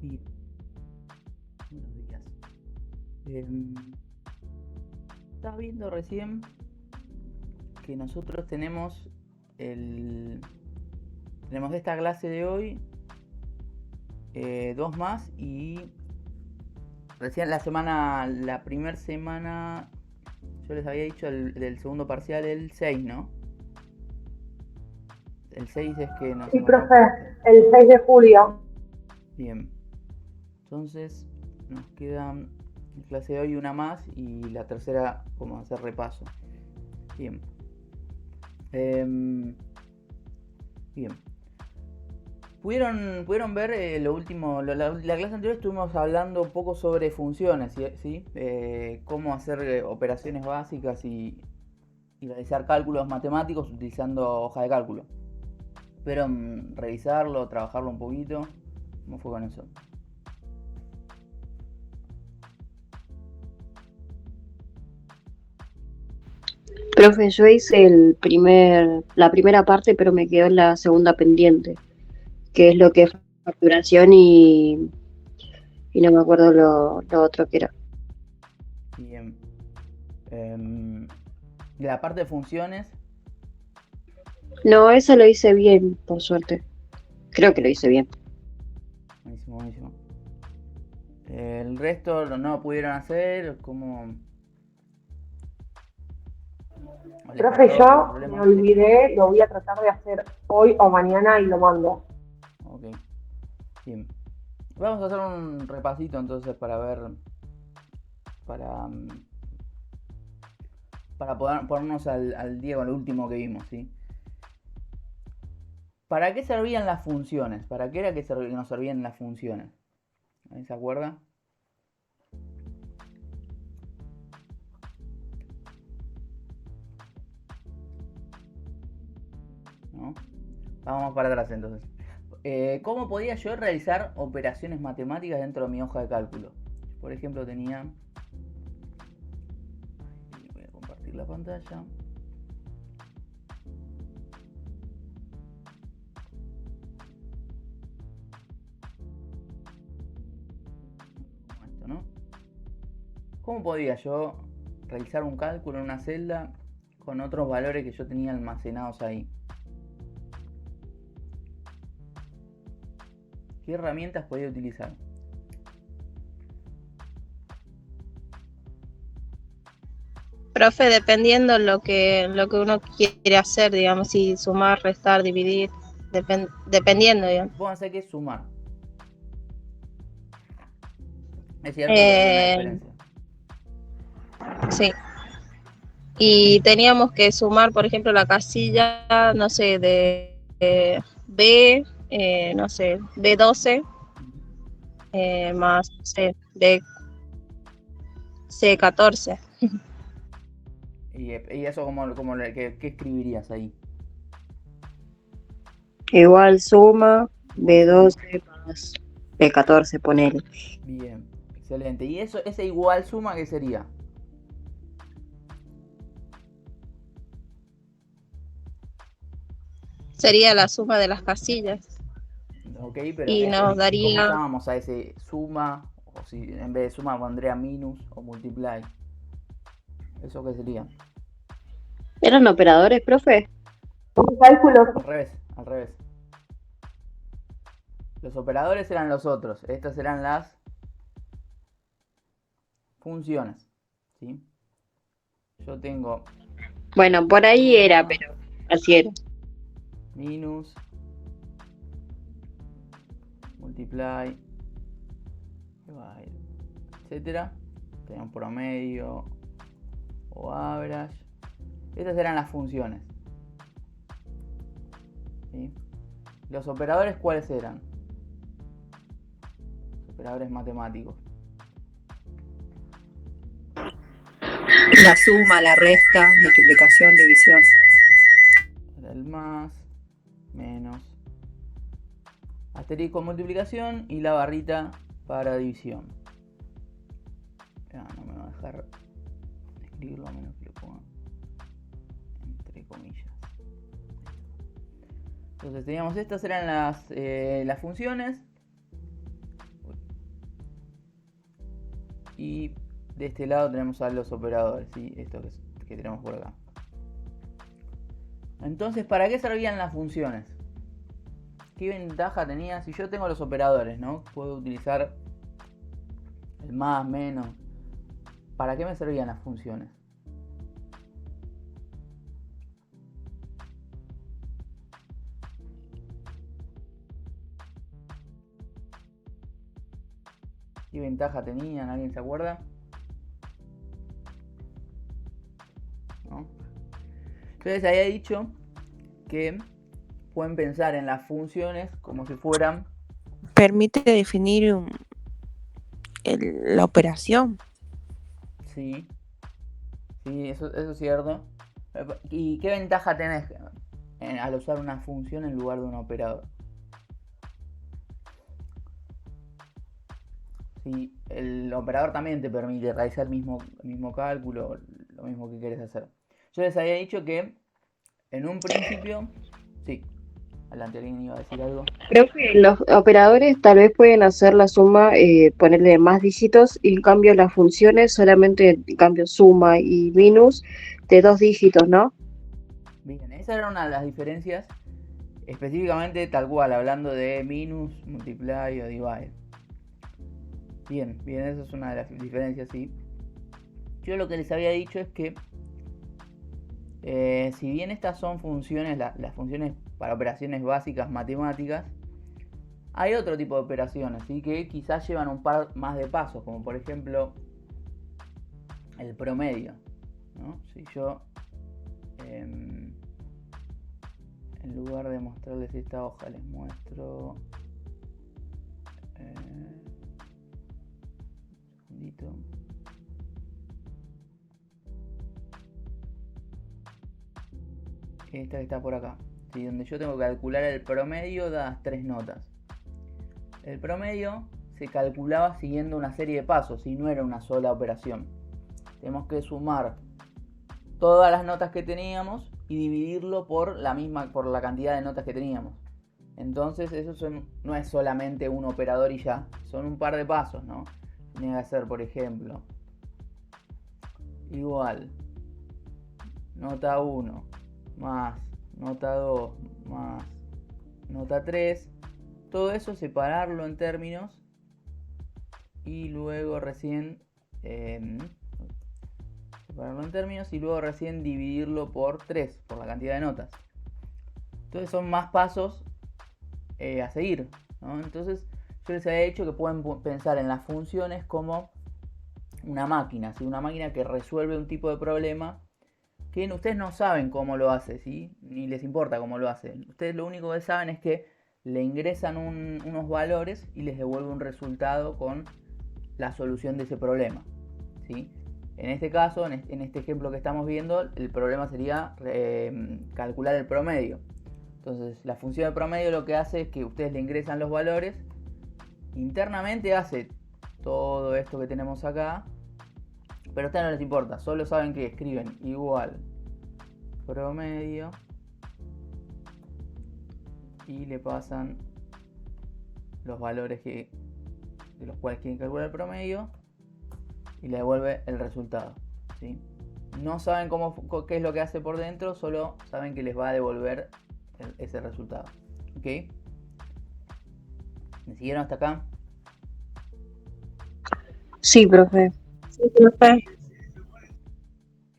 Y buenos días. Em, Estaba viendo recién que nosotros el, tenemos esta clase de hoy, dos más y recién la primera semana, yo les había dicho del segundo parcial el 6, ¿no? El 6 es que nos Sí, encontramos profe, con este. el 6 de julio. Bien, entonces nos quedan la clase de hoy una más y la tercera vamos a hacer repaso. Bien. Em, Bien. ¿Pudieron ver lo último? La clase anterior estuvimos hablando un poco sobre funciones, ¿sí? Cómo hacer operaciones básicas y realizar cálculos matemáticos utilizando hoja de cálculo. ¿Pudieron revisarlo, trabajarlo un poquito? ¿Cómo fue con eso? Profe, yo hice la primera parte, pero me quedó en la segunda pendiente, que es lo que es facturación y no me acuerdo lo otro que era. Bien. De la parte de funciones, No, eso lo hice bien, por suerte. Creo que lo hice bien. buenísimo, buenísimo. El resto no lo pudieron hacer, ¿cómo les Profe, costó? ¿Tuvieron yo me problemas? Sí. olvidé, lo voy a tratar de hacer hoy o mañana y lo mando. Ok, bien. Vamos a hacer un repasito entonces para ver, para, para poder ponernos al día con lo último que vimos, ¿sí? ¿Para qué servían las funciones? ¿Para qué era que nos servían las funciones? ¿Alguien se acuerda? ¿No? Vamos para atrás entonces. ¿Cómo podía yo realizar operaciones matemáticas dentro de mi hoja de cálculo? Por ejemplo, tenía... Voy a compartir la pantalla. Como esto, ¿no? ¿Cómo podía yo realizar un cálculo en una celda con otros valores que yo tenía almacenados ahí? ¿Qué herramientas podía utilizar? Profe, dependiendo lo que uno quiere hacer, digamos, si sumar, restar, dividir, dependiendo, digamos. Supónganse que es sumar. Es cierto que hay una Eh, diferencia. sí. Y teníamos que sumar, por ejemplo, la casilla, no sé, de B, no sé, B12, más, no sé, C14. Y eso ¿qué escribirías ahí? Igual suma Igual suma. B12 más B14, ponele. Bien, excelente. ¿Y ese igual suma qué sería? Sería la suma de las casillas. Ok, pero Y nos ¿cómo daría, llamamos a ese suma? O si en vez de suma pondría minus o multiply. ¿Eso qué sería? ¿Eran operadores, profe? Cálculos. Al revés, al revés. Los operadores eran los otros. Estas eran las funciones. ¿Sí? Yo tengo Bueno, por ahí era, suma, pero así era. minus, multiply, etcétera. Tenemos promedio o average. Estas eran las funciones. ¿Sí? Los operadores, ¿cuáles eran? Los operadores matemáticos. La suma, la resta, multiplicación, división. Era el más, menos, asterisco multiplicación y la barrita para división. No me va a dejar escribirlo a menos que lo ponga entre comillas. Entonces teníamos estas eran las funciones. Uy, y de este lado tenemos a los operadores, ¿sí? Esto que tenemos por acá. Entonces, ¿para qué servían las funciones? ¿Qué ventaja tenía? Si yo tengo los operadores, ¿no? Puedo utilizar el más, menos. ¿Para qué me servían las funciones? ¿Qué ventaja tenían? ¿Alguien se acuerda? ¿No? Entonces había dicho que pueden pensar en las funciones como si fueran... Permite definir la operación. Sí, sí, eso es cierto. ¿Y qué ventaja tenés al usar una función en lugar de un operador? Sí, el operador también te permite realizar el mismo cálculo, lo mismo que querés hacer. Yo les había dicho que en un principio... Sí, adelante, ¿alguien iba a decir algo? Creo que los operadores tal vez pueden hacer la suma, ponerle más dígitos, y en cambio las funciones solamente en cambio suma y minus de 2 dígitos, ¿no? Bien, esa era una de las diferencias, específicamente tal cual, hablando de minus, multiply o divide. Bien, esa es una de las diferencias, sí. Yo lo que les había dicho es que si bien estas son funciones, las funciones para operaciones básicas matemáticas, hay otro tipo de operaciones, ¿sí? Que quizás llevan un par más de pasos, como por ejemplo el promedio, ¿no? Si yo en lugar de mostrarles esta hoja les muestro un segundito. Esta que está por acá, ¿sí? Donde yo tengo que calcular el promedio de las 3 notas. El promedio se calculaba siguiendo una serie de pasos y no era una sola operación. Tenemos que sumar todas las notas que teníamos y dividirlo por la cantidad de notas que teníamos. Entonces eso no es solamente un operador y ya, son un par de pasos, ¿no? Tiene que hacer, por ejemplo, igual nota 1 más nota 2 más nota 3, todo eso separarlo en términos y luego recién dividirlo por 3, por la cantidad de notas. Entonces son más pasos a seguir, ¿no? Entonces yo les había dicho que pueden pensar en las funciones como una máquina, ¿sí? Una máquina que resuelve un tipo de problema que ustedes no saben cómo lo hace, ¿sí? Ni les importa cómo lo hace. Ustedes lo único que saben es que le ingresan unos valores y les devuelve un resultado con la solución de ese problema, ¿sí? En este caso, en este ejemplo que estamos viendo, el problema sería calcular el promedio. Entonces la función de promedio lo que hace es que ustedes le ingresan los valores, internamente hace todo esto que tenemos acá, pero a ustedes no les importa, solo saben que escriben igual promedio y le pasan los valores de los cuales quieren calcular el promedio y le devuelve el resultado, ¿sí? No saben qué es lo que hace por dentro, solo saben que les va a devolver ese resultado. ¿Ok? ¿Me siguieron hasta acá? Sí, profe. Sí, profe.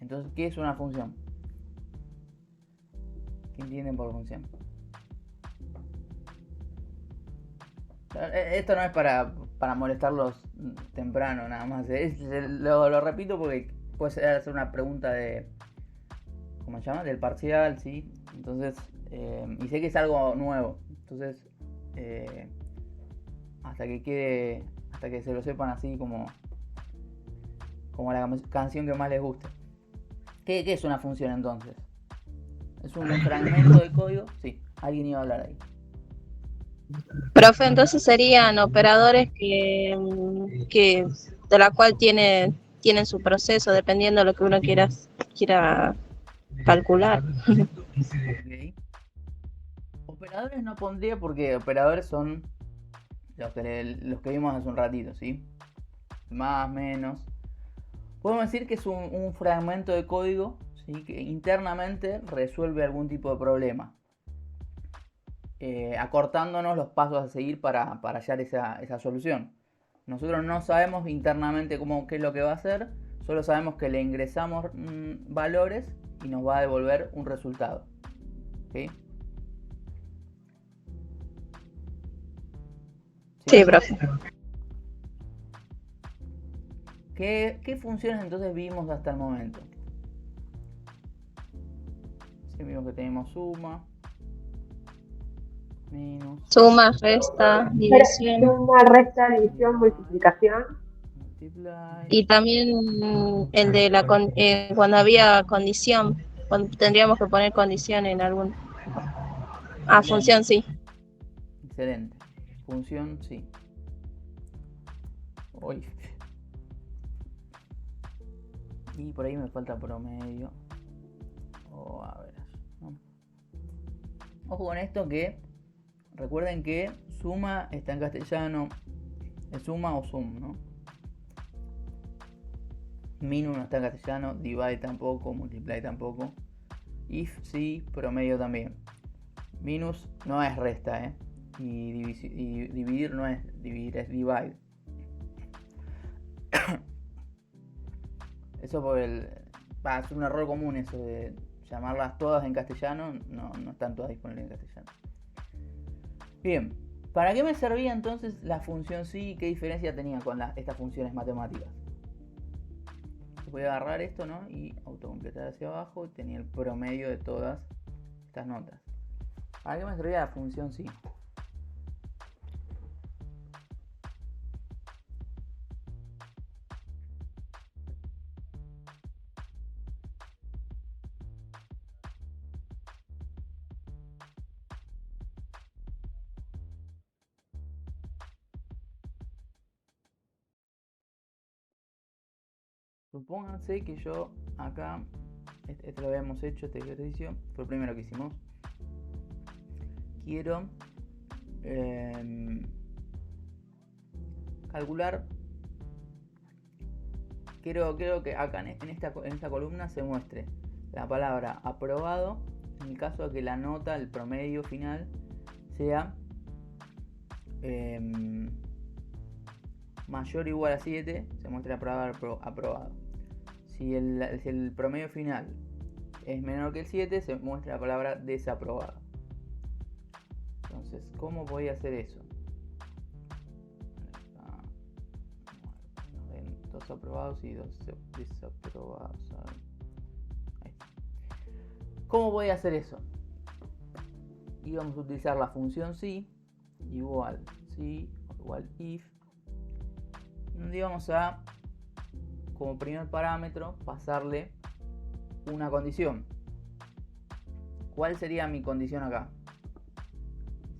Entonces, ¿qué es una función? ¿Qué entienden por función? Esto no es para molestarlos temprano, nada más. Lo repito porque puede ser una pregunta de... ¿Cómo se llama? Del parcial, ¿sí? Entonces, y sé que es algo nuevo. Entonces, hasta que se lo sepan así como la canción que más les guste. ¿Qué es una función entonces? ¿Es un fragmento de código? Sí, alguien iba a hablar ahí. Profe, entonces serían operadores que de la cual tienen su proceso dependiendo de lo que uno quiera calcular. Okay. Operadores no pondría porque operadores son los que vimos hace un ratito, ¿sí? más, menos. Podemos decir que es un fragmento de código, ¿sí? Que internamente resuelve algún tipo de problema, acortándonos los pasos a seguir para hallar esa solución. Nosotros no sabemos internamente qué es lo que va a hacer, solo sabemos que le ingresamos valores y nos va a devolver un resultado. ¿Sí? Sí, profe. ¿Qué funciones entonces vimos hasta el momento? Sí, vimos que tenemos suma, minus, Suma, resta, división. Suma, resta, división, multiplicación. multiply. Y también el de cuando había condición, cuando tendríamos que poner condición en algún. Ah, función sí. Excelente. Función sí. Uy. Y por ahí me falta promedio. A ver. ¿No? Ojo con esto que recuerden que suma está en castellano. Es suma o sum, ¿no? Minus no está en castellano. Divide tampoco. Multiply tampoco. If sí. Promedio también. Minus no es resta, ¿eh? Y dividir no es dividir, es divide. Eso por es un error común eso de llamarlas todas en castellano. No están todas disponibles en castellano. Bien, ¿para qué me servía entonces la función sí y qué diferencia tenía con estas funciones matemáticas? Voy a agarrar esto, ¿no? Y autocompletar hacia abajo. Y tenía el promedio de todas estas notas. ¿Para qué me servía la función sí? Supónganse que yo acá, este lo habíamos hecho, este ejercicio, fue el primero que hicimos. Quiero calcular, quiero que acá en esta columna se muestre la palabra aprobado, en el caso de que la nota, el promedio final, sea mayor o igual a 7, se muestra la palabra aprobado. Si el promedio final es menor que el 7, se muestra la palabra desaprobado. Entonces, ¿cómo podía hacer eso? Dos aprobados y dos desaprobados. Ahí. ¿Cómo voy a hacer eso? Íbamos a utilizar la función sí igual if, donde vamos a, como primer parámetro, pasarle una condición. ¿Cuál sería mi condición acá?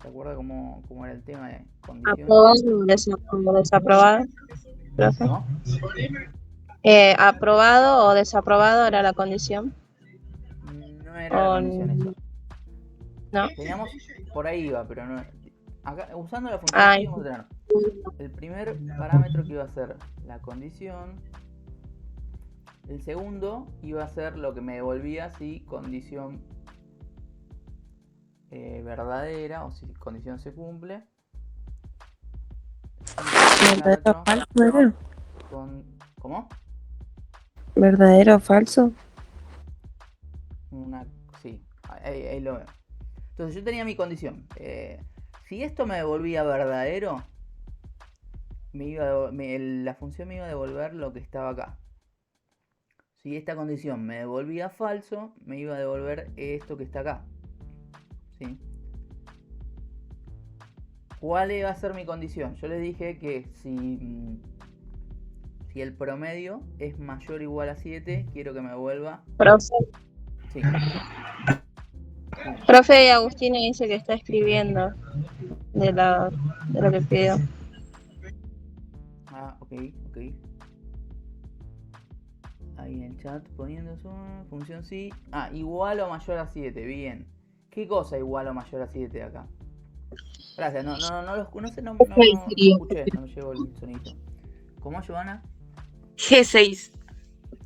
¿Se acuerda cómo era el tema de condición? Aprobado o desaprobado. ¿No? Aprobado o desaprobado era la condición. No era la condición eso. No. Teníamos, por ahí iba, pero no. Acá, usando la función Ay. íbamos a tener el primer parámetro que iba a ser la condición. El segundo iba a ser lo que me devolvía si condición verdadera o si condición se cumple. ¿Verdadero o falso era? ¿Cómo? ¿Verdadero o falso? Sí, ahí lo veo. Entonces yo tenía mi condición. Si esto me devolvía verdadero, la función me iba a devolver lo que estaba acá. Si esta condición me devolvía falso, me iba a devolver esto que está acá. ¿Sí? ¿Cuál iba a ser mi condición? Yo les dije que si el promedio es mayor o igual a 7, quiero que me devuelva... Profe, Sí. profe Agustina dice que está escribiendo de lo que pidió. Ok. Ahí en el chat poniendo su función sí. Igual o mayor a 7, bien. ¿Qué cosa igual o mayor a 7 acá? Gracias, no escuché, no me llegó el sonito. ¿Cómo, Giovanna? G6.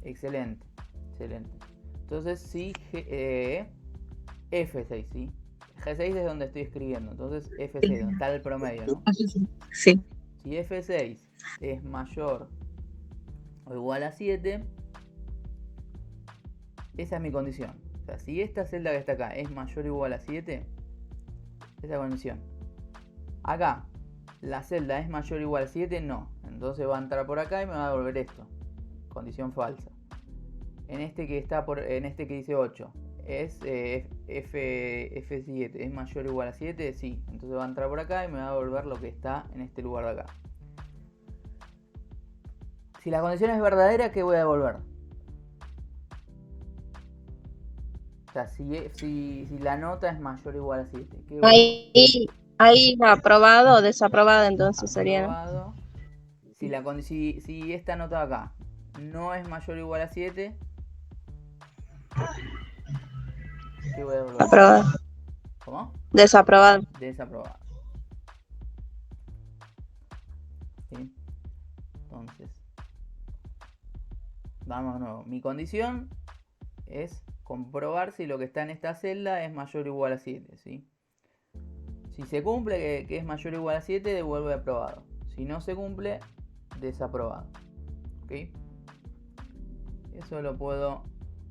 Excelente, excelente. Entonces sí, F6, ¿sí? G6 es donde estoy escribiendo, entonces F6, donde está el promedio, ¿no? Sí. Si F6 es mayor o igual a 7, esa es mi condición. O sea, si esta celda que está acá es mayor o igual a 7, esa condición. Acá, la celda es mayor o igual a 7, no. Entonces va a entrar por acá y me va a devolver esto. Condición falsa. En este que está en este que dice 8, es F7, ¿es mayor o igual a 7? Sí. Entonces va a entrar por acá y me va a devolver lo que está en este lugar de acá. Si la condición es verdadera, ¿qué voy a devolver? O sea, si la nota es mayor o igual a 7, ¿qué voy a devolver? Ahí aprobado o desaprobado, entonces sería. Aprobado. Si esta nota de acá no es mayor o igual a 7, ¿qué voy a devolver? Aprobado. ¿Cómo? Desaprobado. Desaprobado. ¿Sí? Entonces, vamos de nuevo. Mi condición es comprobar si lo que está en esta celda es mayor o igual a 7, ¿sí? Si se cumple que es mayor o igual a 7, devuelve aprobado. Si no se cumple, desaprobado. ¿Ok? Eso lo puedo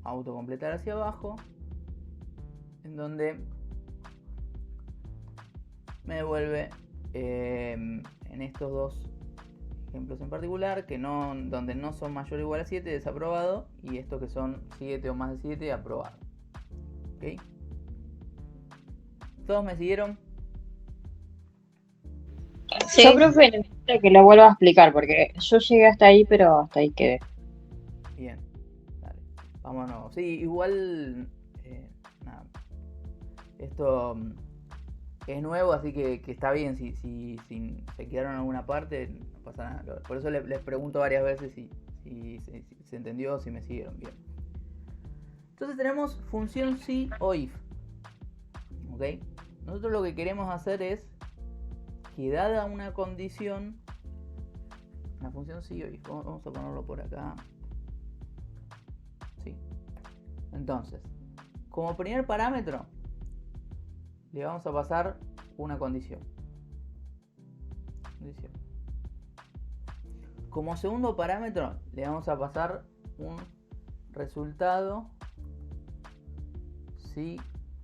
autocompletar hacia abajo, en donde me devuelve en estos dos ejemplos en particular, donde no son mayor o igual a 7, desaprobado, y estos que son 7 o más de 7, aprobado. ¿Ok? ¿Todos me siguieron? Sí. Yo, profe, necesito que lo vuelva a explicar porque yo llegué hasta ahí, pero hasta ahí quedé. Bien, dale, vámonos. Sí, igual, nada, esto es nuevo, así que está bien. Si se quedaron en alguna parte, no pasa nada. Por eso les pregunto varias veces si se entendió, si me siguieron bien. Entonces tenemos función si o if. ¿Ok? Nosotros lo que queremos hacer es que dada una condición, la función si o if, vamos a ponerlo por acá. Sí. Entonces, como primer parámetro, le vamos a pasar una condición. Como segundo parámetro, le vamos a pasar un resultado si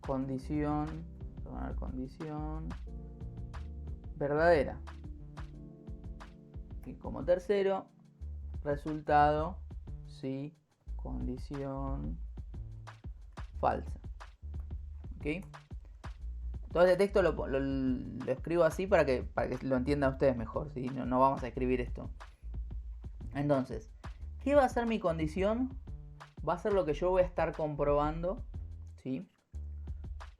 condición verdadera. Y como tercero, resultado si condición falsa. ¿Ok? Todo este texto lo escribo así para que lo entiendan ustedes mejor, ¿sí? No vamos a escribir esto. Entonces, ¿qué va a ser mi condición? Va a ser lo que yo voy a estar comprobando, ¿sí?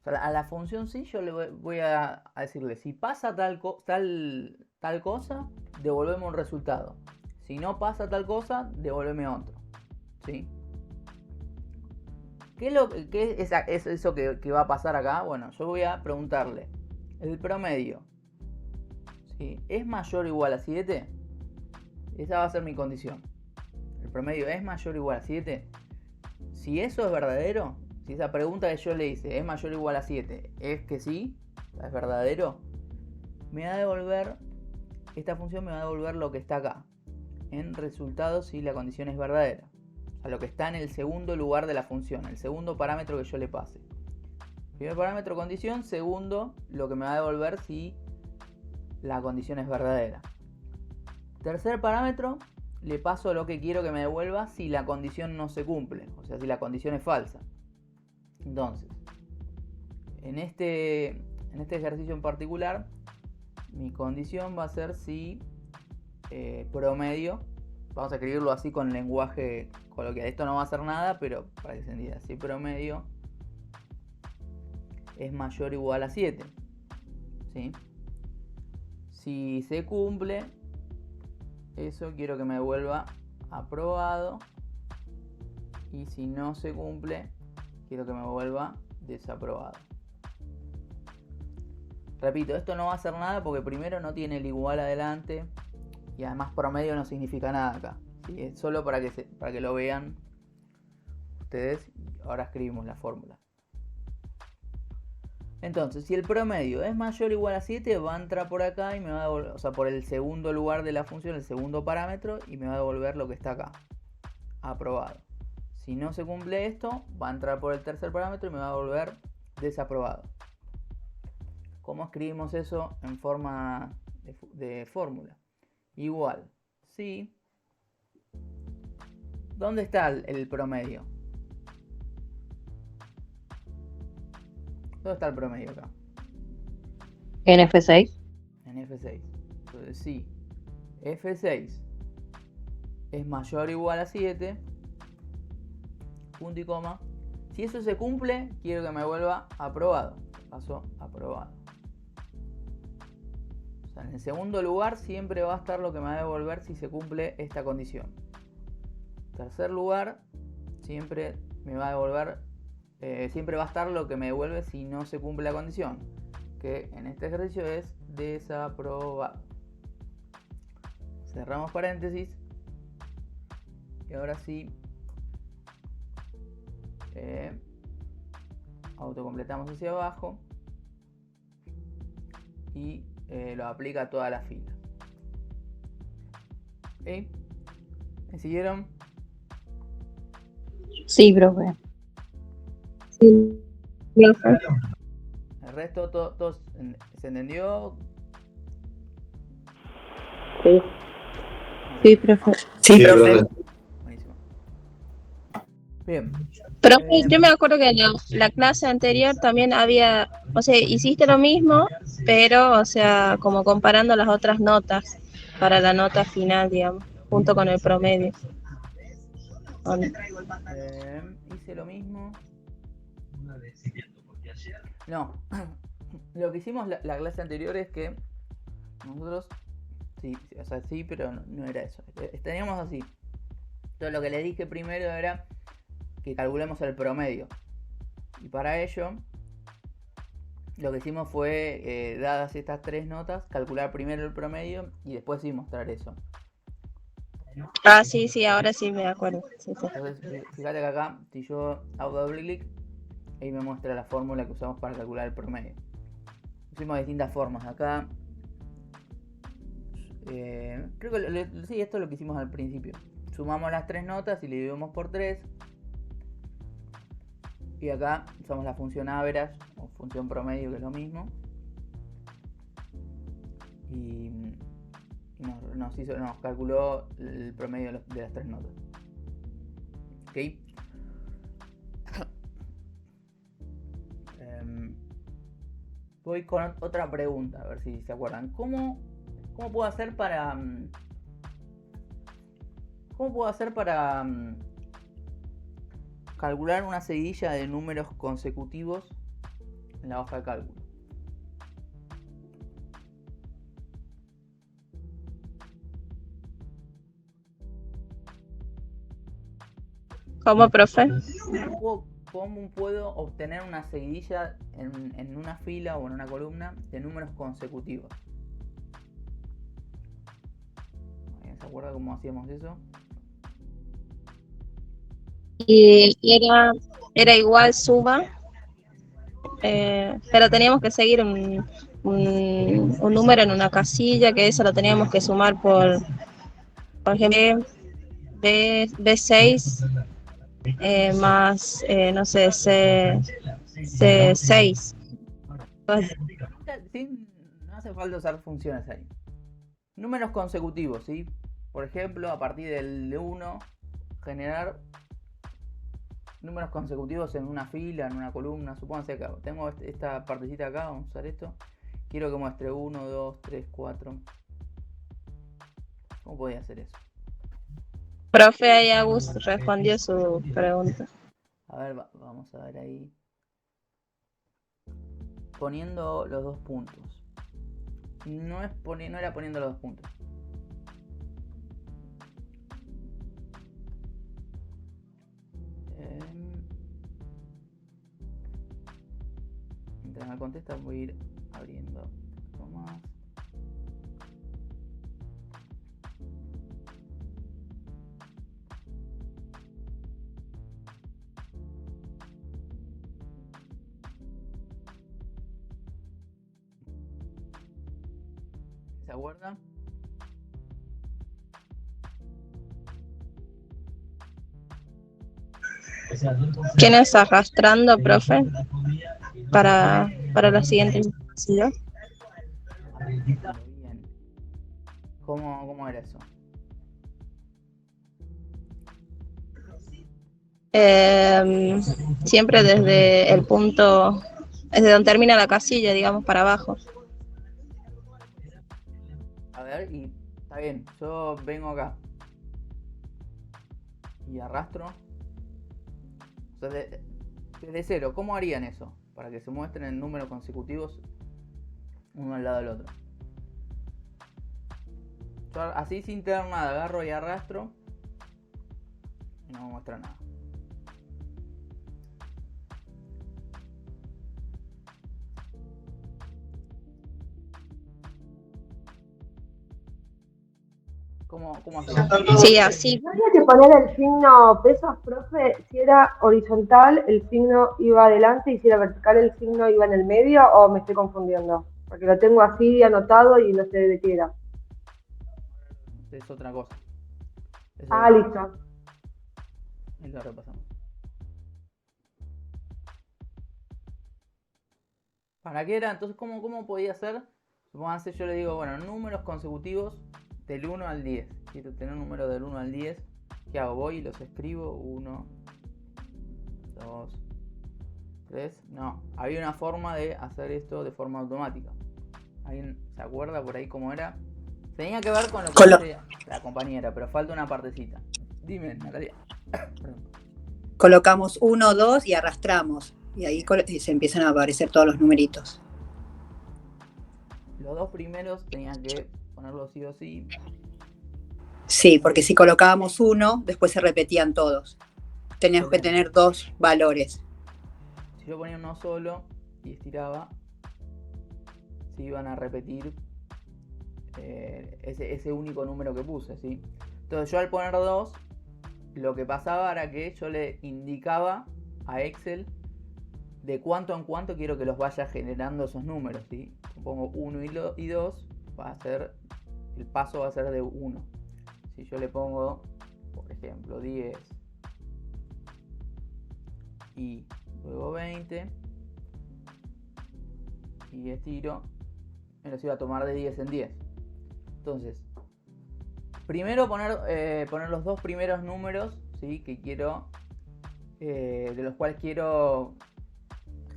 O sea, a la función sí yo le voy a decirle, si pasa tal cosa, devolveme un resultado. Si no pasa tal cosa, devolveme otro, ¿sí? ¿Qué es eso que va a pasar acá? Bueno, yo voy a preguntarle, ¿el promedio, ¿sí?, es mayor o igual a 7? Esa va a ser mi condición. ¿El promedio es mayor o igual a 7? Si eso es verdadero, si esa pregunta que yo le hice es mayor o igual a 7, es que sí, es verdadero, me va a devolver, esta función me va a devolver lo que está acá, en resultado si la condición es verdadera. O sea, lo que está en el segundo lugar de la función, el segundo parámetro que yo le pase. Primer parámetro condición, segundo lo que me va a devolver si la condición es verdadera. Tercer parámetro, le paso lo que quiero que me devuelva si la condición no se cumple, o sea, si la condición es falsa. Entonces, en este ejercicio en particular, mi condición va a ser si promedio, vamos a escribirlo así con lenguaje coloquial, esto no va a hacer nada, pero para que se entienda, si promedio es mayor o igual a 7, ¿sí? Si se cumple, eso quiero que me devuelva aprobado, y si no se cumple, quiero que me devuelva desaprobado. Repito, esto no va a hacer nada porque primero no tiene el igual adelante Y además promedio no significa nada acá, ¿sí? Es solo para que lo vean ustedes. Ahora escribimos la fórmula. Entonces, si el promedio es mayor o igual a 7, va a entrar por acá y me va a devolver, o sea, por el segundo lugar de la función, el segundo parámetro, y me va a devolver lo que está acá. Aprobado. Si no se cumple esto, va a entrar por el tercer parámetro y me va a devolver desaprobado. ¿Cómo escribimos eso en forma de fórmula? Igual. Si. ¿Dónde está el promedio? ¿Dónde está el promedio acá? En F6. En F6. Entonces si F6 es mayor o igual a 7, punto y coma. Si eso se cumple, quiero que me vuelva aprobado. Paso aprobado. O sea, en el segundo lugar siempre va a estar lo que me va a devolver si se cumple esta condición. Tercer lugar, siempre me va a devolver, siempre va a estar lo que me devuelve si no se cumple la condición, que en este ejercicio es desaprobado. Cerramos paréntesis y ahora sí autocompletamos hacia abajo y lo aplica a toda la fila. ¿Ok? ¿Me siguieron? Sí, profe. Sí, profe. El resto todos se entendió. Sí. Sí, profe. Sí, profe. Buenísimo. Bien. Profe, yo me acuerdo que en la clase anterior también había, o sea, hiciste lo mismo, pero, o sea, como comparando las otras notas para la nota final, digamos, junto con el promedio. ¿O no? Hice lo mismo. No. Lo que hicimos la clase anterior es que nosotros sí, o sea, sí, pero no era eso. Teníamos así. Entonces lo que les dije primero era que calculemos el promedio. Y para ello, lo que hicimos fue, dadas estas tres notas, calcular primero el promedio y después sí mostrar eso. Ah, sí, sí, ahora sí me acuerdo. Sí, sí. Entonces, fíjate que acá, si yo hago doble clic, ahí me muestra la fórmula que usamos para calcular el promedio. Hicimos distintas formas. Acá, creo que sí, esto es lo que hicimos al principio. Sumamos las tres notas y le dividimos por 3. Y acá usamos la función average o función promedio, que es lo mismo. Y nos calculó el promedio de las tres notas. ¿Ok? Voy con otra pregunta, a ver si se acuerdan. ¿Cómo puedo hacer para... calcular una seguidilla de números consecutivos en la hoja de cálculo? ¿Cómo, profe? ¿Cómo puedo obtener una seguidilla en una fila o en una columna de números consecutivos? ¿Alguien se acuerda cómo hacíamos eso? Y era igual suma, pero teníamos que seguir un número en una casilla, que eso lo teníamos que sumar por ejemplo, B6 más, no sé, C6. No hace falta usar funciones ahí. Números consecutivos, ¿sí? Por ejemplo, a partir del 1, generar números consecutivos en una fila, en una columna. Supónganse que tengo esta partecita acá, vamos a usar esto. Quiero que muestre 1, 2, 3, 4. ¿Cómo podía hacer eso? Profe, ahí Agus respondió su pregunta. A ver, vamos a ver ahí. Poniendo los dos puntos. No era poniendo los dos puntos. Mientras me contesta voy a ir abriendo esto más. se acuerda? ¿Quién es arrastrando, profe? Para la siguiente investigación. Bien. ¿Cómo era eso? Siempre desde el punto, desde donde termina la casilla, digamos, para abajo. A ver, y está bien, yo vengo acá y arrastro. O sea, desde cero, ¿cómo harían eso? Para que se muestren en números consecutivos uno al lado del otro. Yo así sin tener nada, agarro y arrastro y no me muestra nada. ¿Cómo hacemos? Sí, así. ¿No había que poner el signo pesos, profe? Si era horizontal, el signo iba adelante, y si era vertical, el signo iba en el medio, ¿o me estoy confundiendo? Porque lo tengo así anotado y no sé de qué era. Es otra cosa. Ah, listo. Y lo repasamos. ¿Para qué era? Entonces, ¿cómo podía ser? Supónganse, yo le digo, bueno, números consecutivos del 1 al 10. Quiero tener un número del 1 al 10. ¿Qué hago? Voy y los escribo. 1, 2, 3. No, había una forma de hacer esto de forma automática. ¿Alguien se acuerda por ahí cómo era? Tenía que ver con lo que decía la compañera, pero falta una partecita. Dime, Natalia. Colocamos 1, 2 y arrastramos. Y ahí se empiezan a aparecer todos los numeritos. Los dos primeros tenían que ponerlos sí o sí. Sí, porque si colocábamos 1, después se repetían todos. Teníamos que tener 2 valores. Si yo ponía uno solo y estiraba, se iban a repetir ese único número que puse, ¿sí? Entonces yo al poner 2, lo que pasaba era que yo le indicaba a Excel de cuánto en cuánto quiero que los vaya generando esos números, ¿sí? Pongo 1 y 2, va a ser, el paso va a ser de 1. Si yo le pongo, por ejemplo, 10 y luego 20 y estiro, me los iba a tomar de 10 en 10. Entonces, primero poner los dos primeros números, ¿sí? Que quiero, de los cuales quiero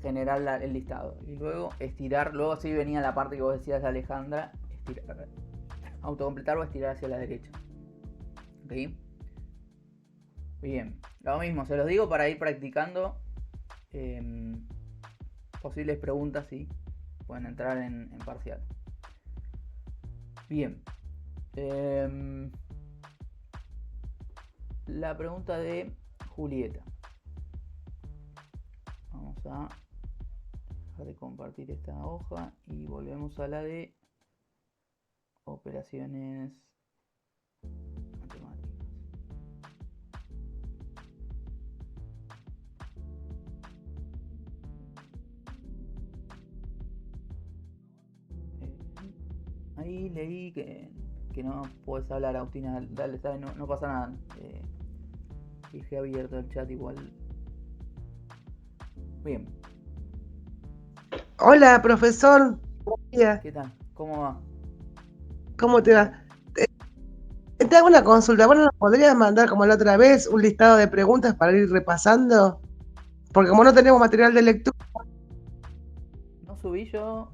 generar el listado, y luego estirar. Luego sí venía la parte que vos decías, Alejandra, estirar, autocompletar o estirar hacia la derecha. ¿Ok? Bien, lo mismo, se los digo para ir practicando. Posibles preguntas, sí, pueden entrar en parcial. Bien. La pregunta de Julieta. Vamos a dejar de compartir esta hoja y volvemos a la de operaciones matemáticas. Ahí leí que no puedes hablar, Agustina. Dale, no pasa nada. Dejé abierto el chat igual. Bien. Hola, profesor. Buen día. ¿Qué tal? ¿Cómo va? ¿Cómo te va? Te hago una consulta. Bueno, ¿nos podrías mandar, como la otra vez, un listado de preguntas para ir repasando? Porque como no tenemos material de lectura. No subí yo.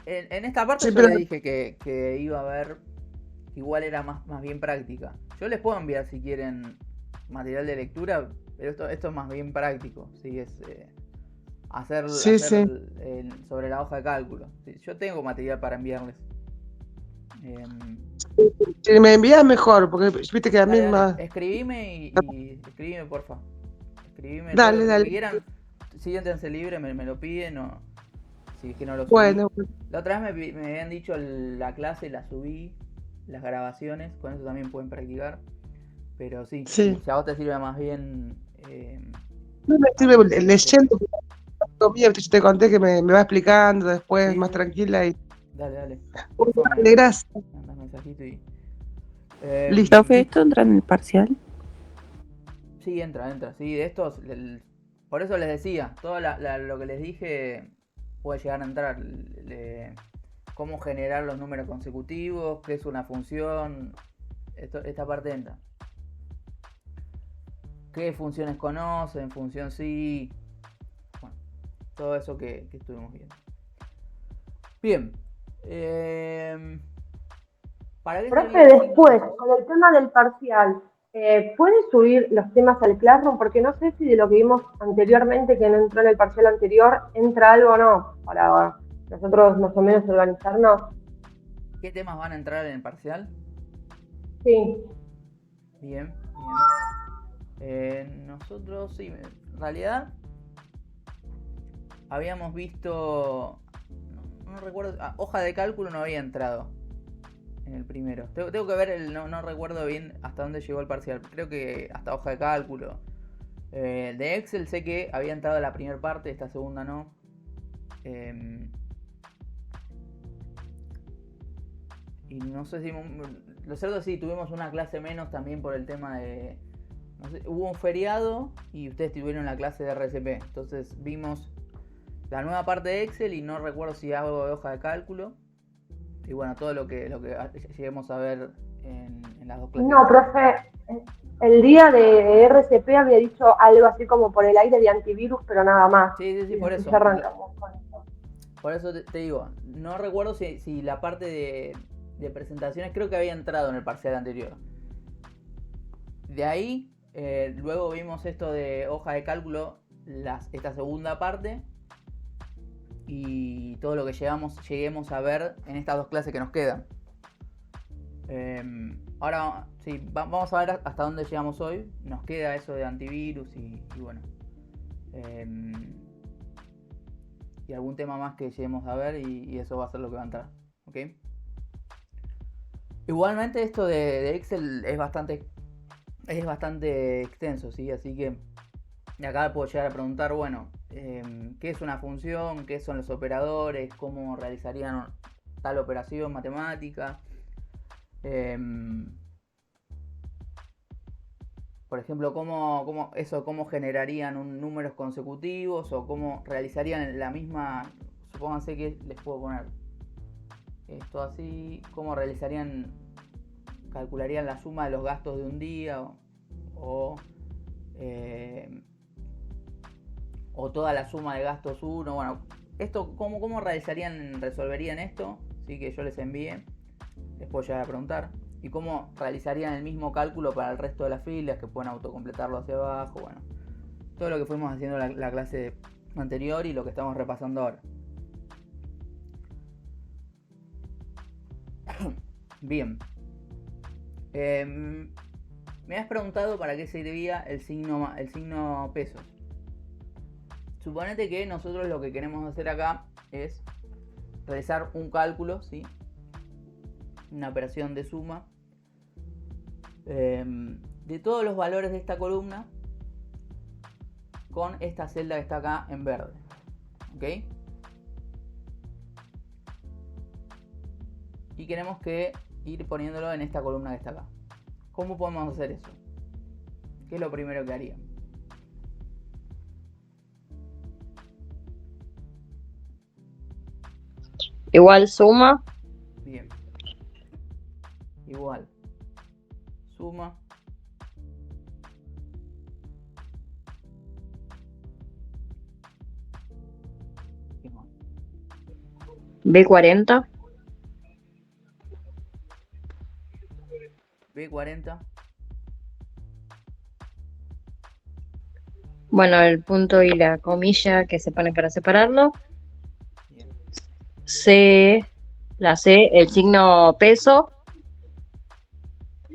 En esta parte Sí, yo pero le dije que iba a ver. Igual era más bien práctica. Yo les puedo enviar si quieren material de lectura, pero esto es más bien práctico. ¿Sí? Es hacer sí. sobre la hoja de cálculo. ¿Sí? Yo tengo material para enviarles. Si me envías mejor, porque viste que a mí Dale, más. escribime y escribime, porfa. Escribime todo Dale, lo dale. que quieran. Siéntense libre, me lo piden o si es que no lo subí. Bueno, La otra vez me habían dicho la clase, la subí, las grabaciones, con eso también pueden practicar. Pero sí, sí. si a vos te sirve más bien. No me sirve leyendo. Yo te conté que me va explicando después Sí, más sí. tranquila y Dale. Dale, gracias. Mandas mensajito y. Listo. Profe, ¿esto entra en el parcial? Sí, entra. Sí, de estos. Por eso les decía, todo lo que les dije puede llegar a entrar. Cómo generar los números consecutivos, qué es una función. Esta parte entra. ¿Qué funciones conocen? Función sí. Bueno, todo eso que estuvimos viendo. Bien. ¿Para qué Profe, servía el signo? después, con el tema del parcial, ¿puedes subir los temas al Classroom? Porque no sé si de lo que vimos anteriormente, que no entró en el parcial anterior, entra algo o no, para nosotros más o menos organizarnos. ¿Qué temas van a entrar en el parcial? Sí. Bien. Nosotros, sí, en realidad habíamos visto, no recuerdo, hoja de cálculo no había entrado en el primero. Tengo que ver, no recuerdo bien hasta dónde llegó el parcial. Creo que hasta hoja de cálculo. De Excel sé que había entrado la primera parte, esta segunda no. Y no sé si... Lo cierto es que sí, tuvimos una clase menos también por el tema de... No sé, hubo un feriado y ustedes tuvieron la clase de RCP. Entonces vimos la nueva parte de Excel y no recuerdo si algo de hoja de cálculo. Y bueno, todo lo que lleguemos a ver en las dos clases. No, profe, el día de RCP había dicho algo así como por el aire de antivirus, pero nada más. Sí, por eso. Ya arrancamos con eso. Por eso te digo, no recuerdo si la parte de presentaciones creo que había entrado en el parcial anterior. De ahí, luego vimos esto de hoja de cálculo, esta segunda parte. Y todo lo que lleguemos a ver en estas dos clases que nos quedan. Ahora sí, vamos a ver hasta dónde llegamos hoy. Nos queda eso de antivirus y bueno. Y algún tema más que lleguemos a ver y eso va a ser lo que va a entrar. ¿Ok? Igualmente esto de Excel es bastante extenso, ¿sí? Así que de acá puedo llegar a preguntar, bueno, ¿qué es una función? ¿Qué son los operadores? ¿Cómo realizarían tal operación matemática? Por ejemplo, ¿cómo generarían números consecutivos? ¿O cómo realizarían la misma? Supónganse que les puedo poner esto así. ¿Cómo calcularían la suma de los gastos de un día? O toda la suma de gastos 1. Bueno, esto, ¿cómo resolverían esto? Sí, que yo les envíe. Les puedo llegar a preguntar. Y cómo realizarían el mismo cálculo para el resto de las filas, que pueden autocompletarlo hacia abajo. Bueno, todo lo que fuimos haciendo la clase anterior y lo que estamos repasando ahora. Bien. Me has preguntado para qué servía el signo pesos. Suponete que nosotros lo que queremos hacer acá es realizar un cálculo, ¿sí? Una operación de suma de todos los valores de esta columna con esta celda que está acá en verde. ¿Ok? Y queremos ir poniéndolo en esta columna que está acá. ¿Cómo podemos hacer eso? ¿Qué es lo primero que haría? Igual suma. Bien. Igual. Suma. ¿Qué más? B40. B40. Bueno, el punto y la comilla que se pone para separarlo. Bien. La C, el signo peso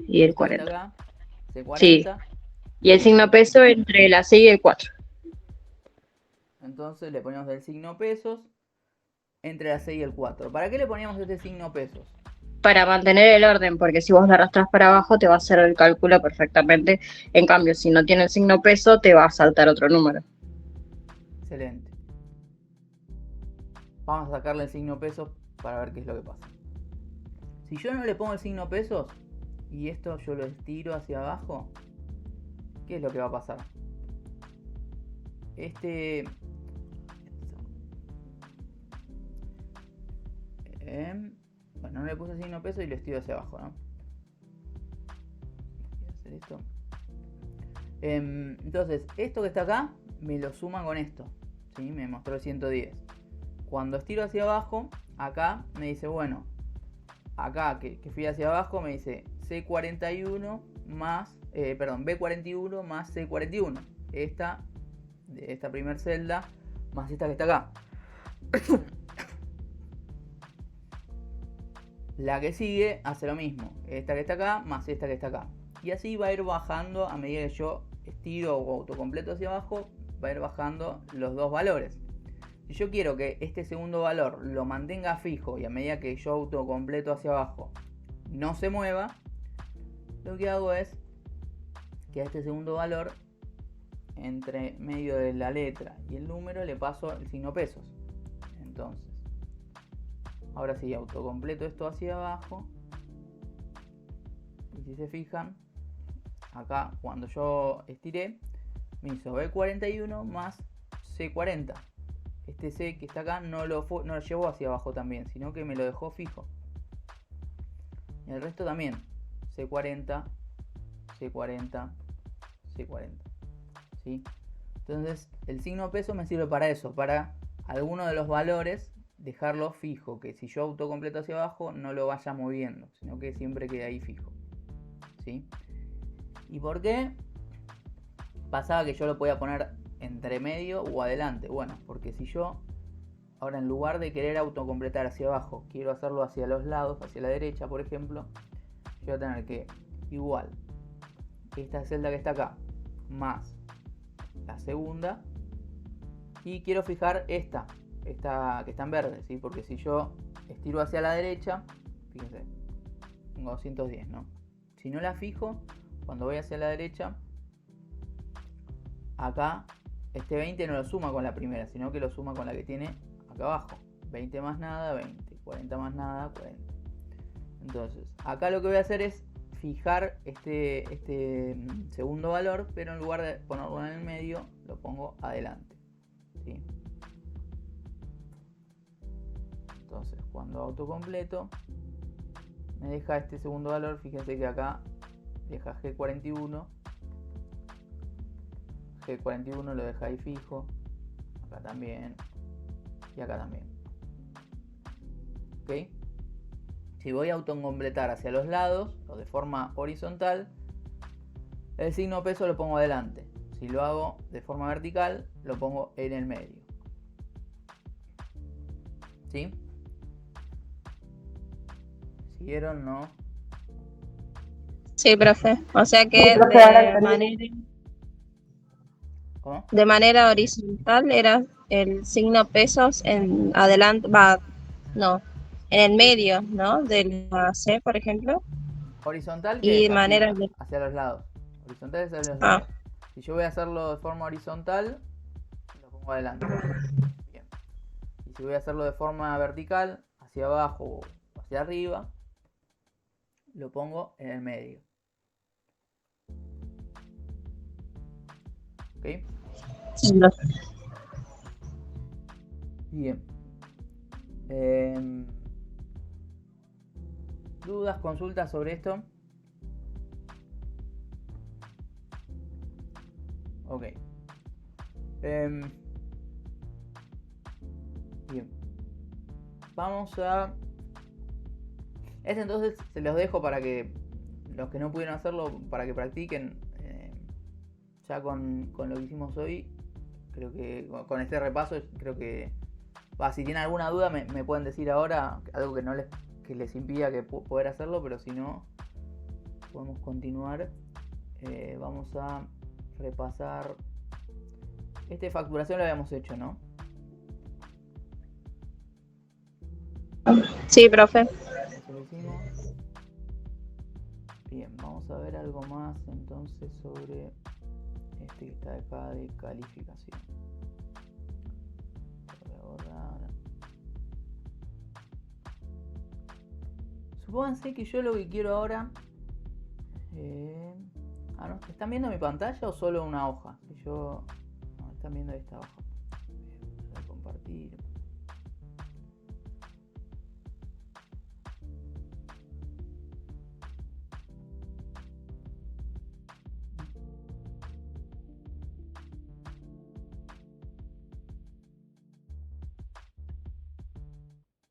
y el Esto que está 40. acá, C40. Sí. Y el signo peso entre la C y el 4. Entonces le ponemos el signo pesos entre la C y el 4. ¿Para qué le poníamos este signo pesos? Para mantener el orden, porque si vos lo arrastras para abajo te va a hacer el cálculo perfectamente. En cambio, si no tiene el signo peso, te va a saltar otro número. Excelente. Vamos a sacarle el signo pesos para ver qué es lo que pasa. Si yo no le pongo el signo pesos y esto yo lo estiro hacia abajo, ¿qué es lo que va a pasar? Bueno, no le puse el signo peso y lo estiro hacia abajo, ¿no? Voy a hacer esto. Entonces, esto que está acá me lo suma con esto, ¿sí? Me mostró el 110. Cuando estiro hacia abajo, acá me dice, bueno, acá que fui hacia abajo me dice C41 más, B41 más C41. Esta primera celda más esta que está acá. La que sigue hace lo mismo. Esta que está acá más esta que está acá. Y así va a ir bajando a medida que yo estiro o autocompleto hacia abajo, va a ir bajando los dos valores. Si yo quiero que este segundo valor lo mantenga fijo y a medida que yo autocompleto hacia abajo no se mueva, lo que hago es que a este segundo valor, entre medio de la letra y el número, le paso el signo pesos. Entonces, ahora sí, autocompleto esto hacia abajo. Y si se fijan, acá cuando yo estiré, me hizo B41 más C40. Este C que está acá no lo llevó hacia abajo también, sino que me lo dejó fijo. Y el resto también. C40, C40, C40. ¿Sí? Entonces el signo peso me sirve para eso, para alguno de los valores dejarlo fijo, que si yo autocompleto hacia abajo no lo vaya moviendo, sino que siempre quede ahí fijo. ¿Sí? ¿Y por qué pasaba que yo lo podía poner entre medio o adelante? Bueno, porque si yo ahora en lugar de querer autocompletar hacia abajo, quiero hacerlo hacia los lados, hacia la derecha por ejemplo, yo voy a tener que igual esta celda que está acá más la segunda, y quiero fijar esta que está en verde, ¿sí? Porque si yo estiro hacia la derecha, fíjense, tengo 210, ¿no? Si no la fijo, cuando voy hacia la derecha, acá este 20 no lo suma con la primera, sino que lo suma con la que tiene acá abajo. 20 más nada, 20. 40 más nada, 40. Entonces, acá lo que voy a hacer es fijar este segundo valor, pero en lugar de ponerlo en el medio, lo pongo adelante. ¿Sí? Entonces, cuando autocompleto, me deja este segundo valor. Fíjense que acá deja G41. G41 lo deja ahí fijo. Acá también. Y acá también. ¿Ok? Si voy a autocompletar hacia los lados o de forma horizontal, el signo peso lo pongo adelante. Si lo hago de forma vertical, lo pongo en el medio. ¿Sí? ¿Siguieron? ¿No? Sí, profe. O sea Sí, que profe, ahora entendí. ¿Cómo? de manera horizontal era el signo pesos en adelante, no, en el medio, ¿no? De la C, por ejemplo. Horizontal, que Y es de así, manera de... hacia los lados. Horizontal es hacia los Ah, lados. Si yo voy a hacerlo de forma horizontal, lo pongo adelante. Bien. Y si voy a hacerlo de forma vertical, hacia abajo o hacia arriba, lo pongo en el medio. ¿Ok? sí, profe. Bien. ¿Dudas, consultas sobre esto? Ok. Bien. Vamos a... Entonces se los dejo para que los que no pudieron hacerlo, para que practiquen ya con lo que hicimos hoy. Creo que con este repaso, creo que... si tienen alguna duda me pueden decir ahora, algo que no les impida que poder hacerlo, pero si no, podemos continuar. Vamos a repasar. Facturación lo habíamos hecho, ¿no? Sí, profe. Eso lo hicimos. Bien, vamos a ver algo más entonces sobre que está acá de calificación. Voy a borrar. Supónganse que yo lo que quiero ahora... ¿no? ¿Están viendo mi pantalla o solo una hoja? Que yo... No, están viendo esta hoja. Voy a compartir.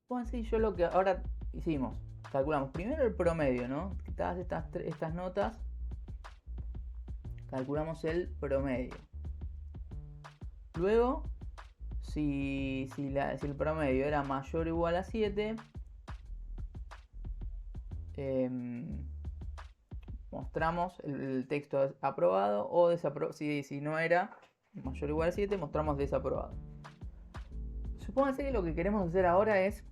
Supónganse que yo lo que ahora hicimos, calculamos primero el promedio, ¿no? Todas estas notas, calculamos el promedio. Luego, si el promedio era mayor o igual a 7, mostramos el texto aprobado o desaprobado. Si no era mayor o igual a 7, mostramos desaprobado. Supónganse que lo que queremos hacer ahora es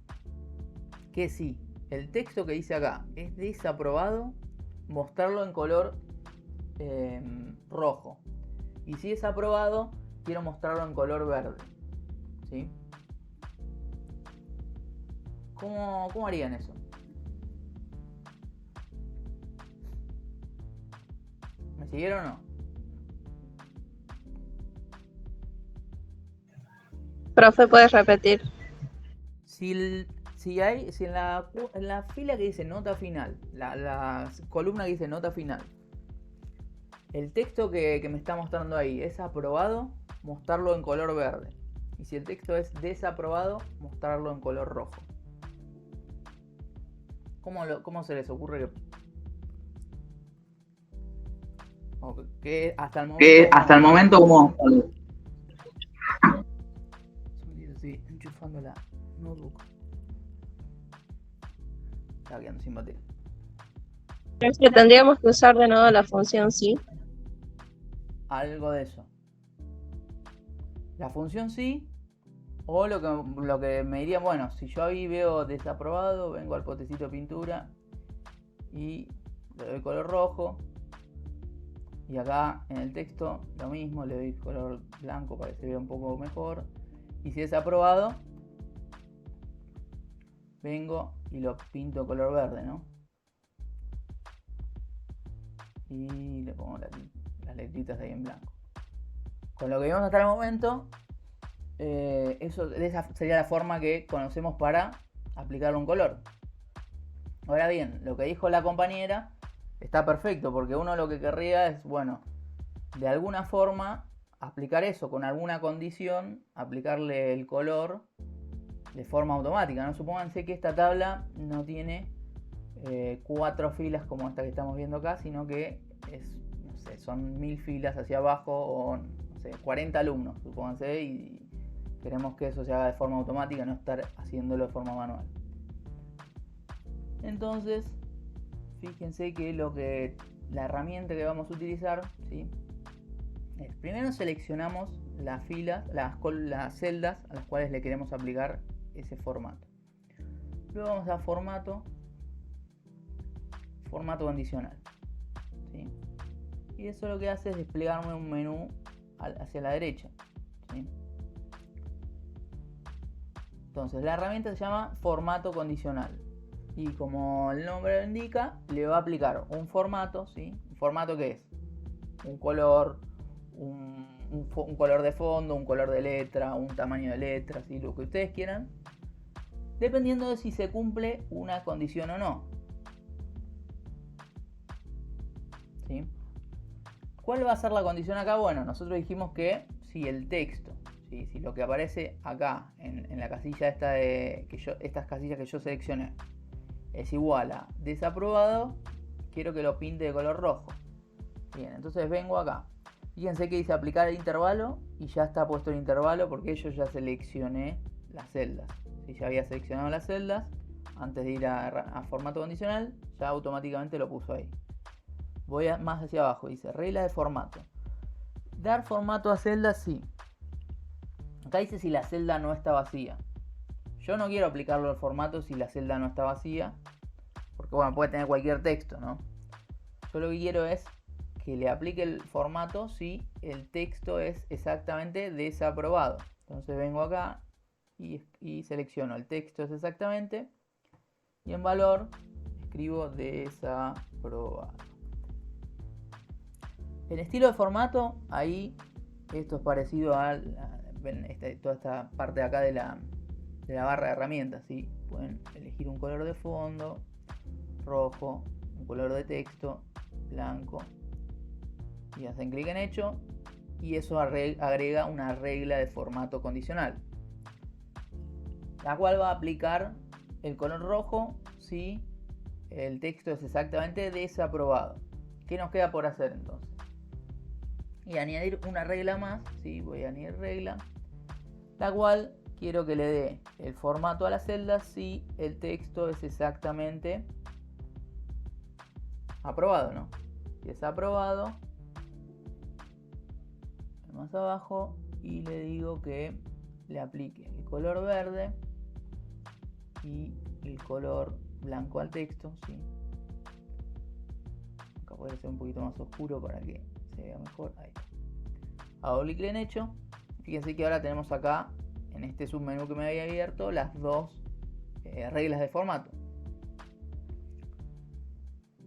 que si el texto que dice acá es desaprobado, mostrarlo en color rojo. Y si es aprobado, quiero mostrarlo en color verde. ¿Sí? ¿Cómo harían eso? ¿Me siguieron o no? Profe, ¿puedes repetir? Si en la fila que dice nota final, la columna que dice nota final, el texto que me está mostrando ahí es aprobado, mostrarlo en color verde. Y si el texto es desaprobado, mostrarlo en color rojo. ¿Cómo se les ocurre que hasta el momento como... Sí, enchufando la notebook. Está quedando sin batería. Es que tendríamos que usar de nuevo la función sí. Algo de eso. La función sí. O lo que me diría, bueno, si yo ahí veo desaprobado, vengo al potecito de pintura y le doy color rojo. Y acá en el texto lo mismo, le doy color blanco para que se vea un poco mejor. Y si es aprobado, vengo y lo pinto color verde, ¿no? Y le pongo las letritas ahí en blanco. Con lo que vimos hasta el momento, esa sería la forma que conocemos para aplicar un color. Ahora bien, lo que dijo la compañera está perfecto, porque uno lo que querría es, bueno, de alguna forma aplicar eso, con alguna condición, aplicarle el color de forma automática, ¿no? Supónganse que esta tabla no tiene 4 filas como esta que estamos viendo acá, sino que no sé, son 1000 filas hacia abajo o no sé, 40 alumnos, supónganse, y queremos que eso se haga de forma automática, no estar haciéndolo de forma manual. Entonces, fíjense que la herramienta que vamos a utilizar, ¿sí? Primero seleccionamos las filas, las celdas a las cuales le queremos aplicar ese formato. Luego vamos a formato condicional, ¿sí? Y eso lo que hace es desplegarme un menú hacia la derecha, ¿sí? Entonces la herramienta se llama formato condicional y como el nombre lo indica, le va a aplicar un formato, ¿sí? ¿Un formato que es? Un color, un color de fondo, un color de letra, un tamaño de letra, ¿sí? Lo que ustedes quieran, dependiendo de si se cumple una condición o no, ¿sí? ¿Cuál va a ser la condición acá? Bueno, nosotros dijimos que si el texto, ¿sí? Si lo que aparece acá en la casilla estas casillas que yo seleccioné es igual a desaprobado, quiero que lo pinte de color rojo. Bien, entonces vengo acá. Fíjense que dice aplicar el intervalo y ya está puesto el intervalo porque yo ya seleccioné las celdas. Si ya había seleccionado las celdas, antes de ir a formato condicional, ya automáticamente lo puso ahí. Voy más hacia abajo, dice regla de formato. Dar formato a celdas, sí. Acá dice si la celda no está vacía. Yo no quiero aplicarlo al formato si la celda no está vacía, porque bueno, puede tener cualquier texto, ¿no? Yo lo que quiero es que le aplique el formato si el texto es exactamente desaprobado. Entonces vengo acá y selecciono el texto es exactamente y en valor escribo desaprobado. El estilo de formato, ahí esto es parecido a toda esta parte de acá de la barra de herramientas, ¿sí? Pueden elegir un color de fondo, rojo, un color de texto, blanco, y hacen clic en hecho, y eso agrega una regla de formato condicional, la cual va a aplicar el color rojo si el texto es exactamente desaprobado. ¿Qué nos queda por hacer entonces? Y añadir una regla más, ¿sí? Voy a añadir regla, la cual quiero que le dé el formato a la celda si el texto es exactamente aprobado, ¿no? Si es aprobado, más abajo, y le digo que le aplique el color verde y el color blanco al texto, ¿sí? Acá puede ser un poquito más oscuro para que se vea mejor. Ahí. Hago doble clic en hecho. Fíjense que ahora tenemos acá, en este submenú que me había abierto, las dos reglas de formato.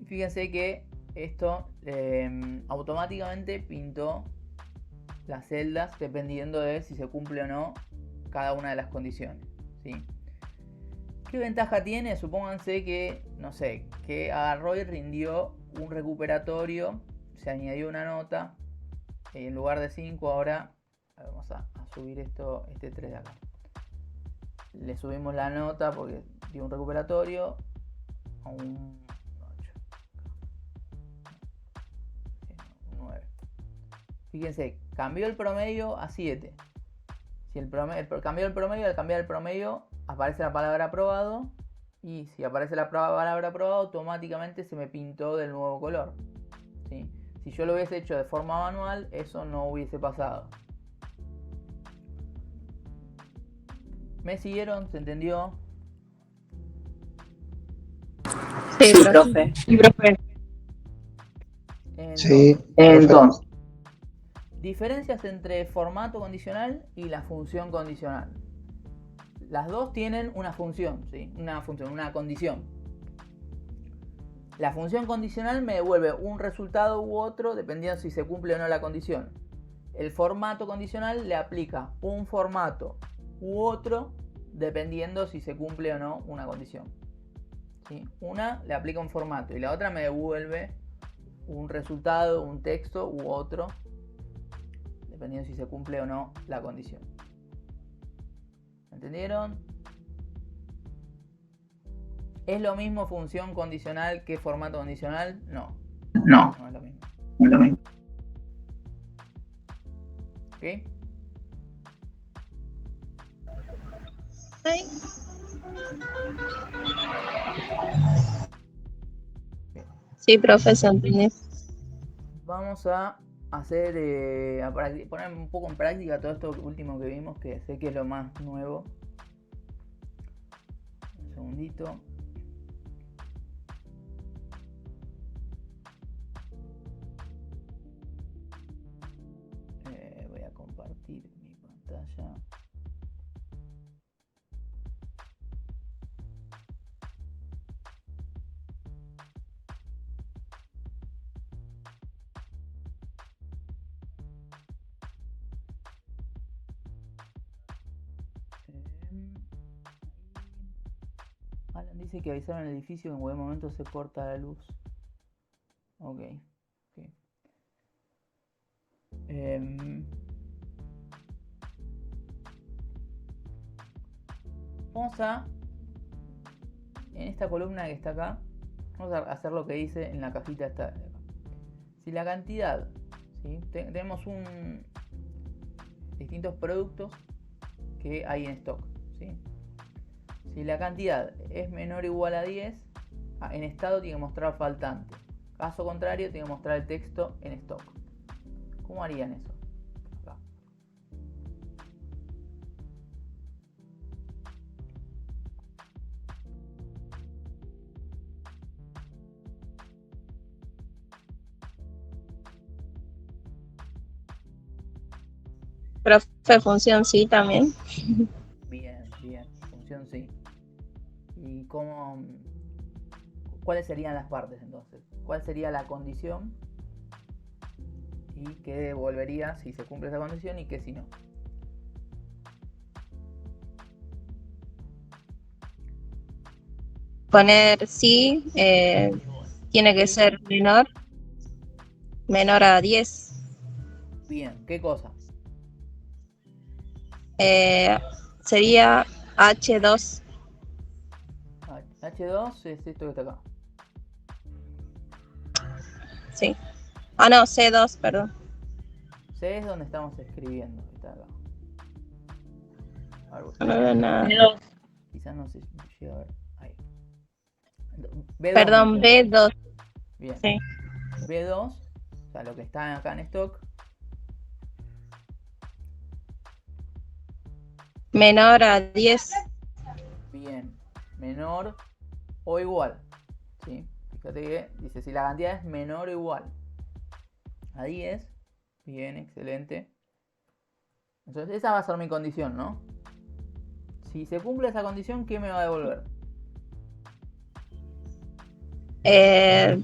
Fíjense que esto automáticamente pintó las celdas dependiendo de si se cumple o no cada una de las condiciones, ¿sí? ¿Qué ventaja tiene? Supónganse que, no sé, que agarró y rindió un recuperatorio, se añadió una nota, en lugar de 5 ahora, vamos a subir este 3 de acá. Le subimos la nota porque dio un recuperatorio a un 8. Un 9. Fíjense, cambió el promedio a 7. Si cambió el promedio, al cambiar el promedio aparece la palabra aprobado, y si aparece la palabra aprobado automáticamente se me pintó del nuevo color, ¿sí? Si yo lo hubiese hecho de forma manual, eso no hubiese pasado. ¿Me siguieron? ¿Se entendió? Sí, profe. Sí, profe. Entonces, diferencias entre formato condicional y la función condicional. Las dos tienen una función, ¿sí? Una condición. La función condicional me devuelve un resultado u otro dependiendo si se cumple o no la condición. El formato condicional le aplica un formato u otro dependiendo si se cumple o no una condición, ¿sí? Una le aplica un formato y la otra me devuelve un resultado, un texto u otro dependiendo si se cumple o no la condición. ¿Entendieron? ¿Es lo mismo función condicional que formato condicional? No. No es lo mismo. No es lo mismo. ¿Ok? Sí. Sí, profe, se entendió. Vamos a hacer, a poner un poco en práctica todo esto último que vimos, que sé que es lo más nuevo. Un segundito. Voy a compartir mi pantalla. Alan dice que avisaron en el edificio que en buen momento se corta la luz. Ok. Vamos a, en esta columna que está acá, vamos a hacer lo que dice en la cajita esta de acá. Si la cantidad, ¿sí? Tenemos distintos productos que hay en stock, ¿sí? Si la cantidad es menor o igual a 10, en estado tiene que mostrar faltante. Caso contrario, tiene que mostrar el texto en stock. ¿Cómo harían eso? Acá. Profe, función sí también. Bien, función sí. ¿Y cómo ¿Cuáles serían las partes entonces? ¿Cuál sería la condición? ¿Y qué devolvería si se cumple esa condición y qué si no? Poner sí, tiene que ser menor a 10. Bien, ¿qué cosa? Sería H2. H2 es esto que está acá. Sí. Ah, no, C2, perdón. C es donde estamos escribiendo, que está acá. A ver, No veo nada. quizás no se llega a ver. Ahí. B2 Perdón, me dijeron. B2. Bien. Sí. B2, o sea, lo que está acá en stock, Menor a 10. bien, menor o igual. ¿Sí? Fíjate que dice si la cantidad es menor o igual a 10, bien, excelente. Entonces esa va a ser mi condición, ¿no? Si se cumple esa condición, ¿qué me va a devolver? En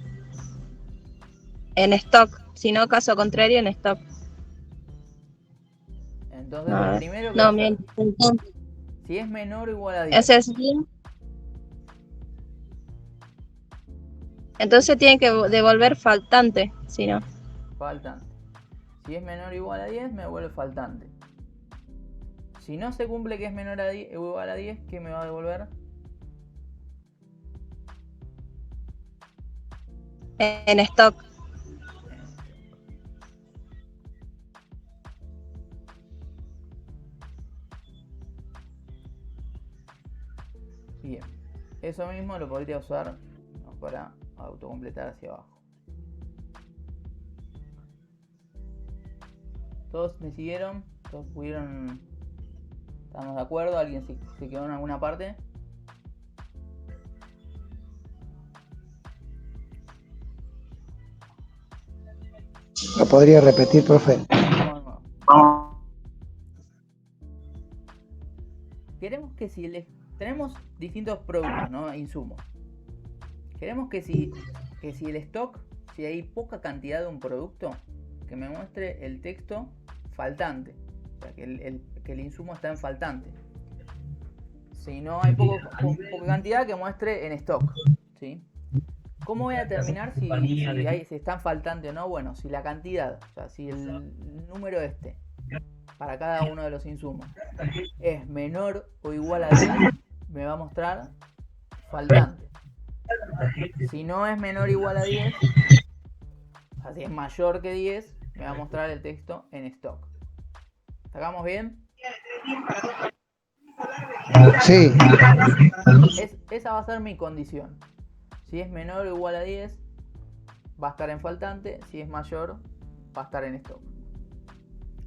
stock. Si no, caso contrario, en stock. Entonces No, lo primero que va a no, hacer, entonces, si es menor o igual a o 10, sea, entonces tiene que devolver faltante, si no. faltante. Si es menor o igual a 10, me devuelve faltante. Si no se cumple que es menor a 10, o igual a 10, ¿qué me va a devolver? En stock. Bien, eso mismo lo podría usar, ¿no?, para autocompletar hacia abajo. ¿Todos me siguieron? ¿Todos pudieron? ¿Estamos de acuerdo? ¿Alguien se quedó en alguna parte? ¿Lo podría repetir, profe? Vamos de nuevo. Queremos que si tenemos distintos productos, ¿no?, insumos. Queremos que si el stock, si hay poca cantidad de un producto, que me muestre el texto faltante. O sea, que el insumo está en faltante. Si no hay poca cantidad, que muestre en stock. ¿Sí? ¿Cómo voy a determinar si están faltante o no? Bueno, si la cantidad, o sea, si el número para cada uno de los insumos es menor o igual a 10, me va a mostrar faltante. Si no es menor o igual a 10, o sea, si es mayor que 10, me va a mostrar el texto en stock. ¿Sacamos bien? Sí. Esa va a ser mi condición. Si es menor o igual a 10, va a estar en faltante. Si es mayor, va a estar en stock.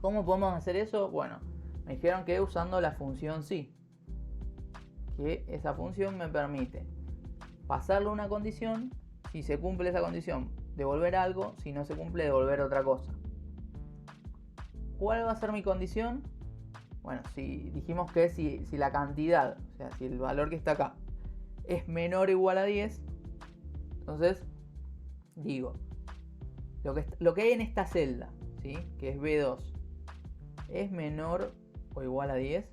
¿Cómo podemos hacer eso? Bueno, me dijeron que usando la función si. Que esa función me permite pasarle una condición. Si se cumple esa condición, devolver algo. Si no se cumple, devolver otra cosa. ¿Cuál va a ser mi condición? Bueno, si dijimos que si la cantidad, o sea, si el valor que está acá es menor o igual a 10, entonces digo, lo que hay en esta celda, ¿sí?, que es B2, es menor o igual a 10.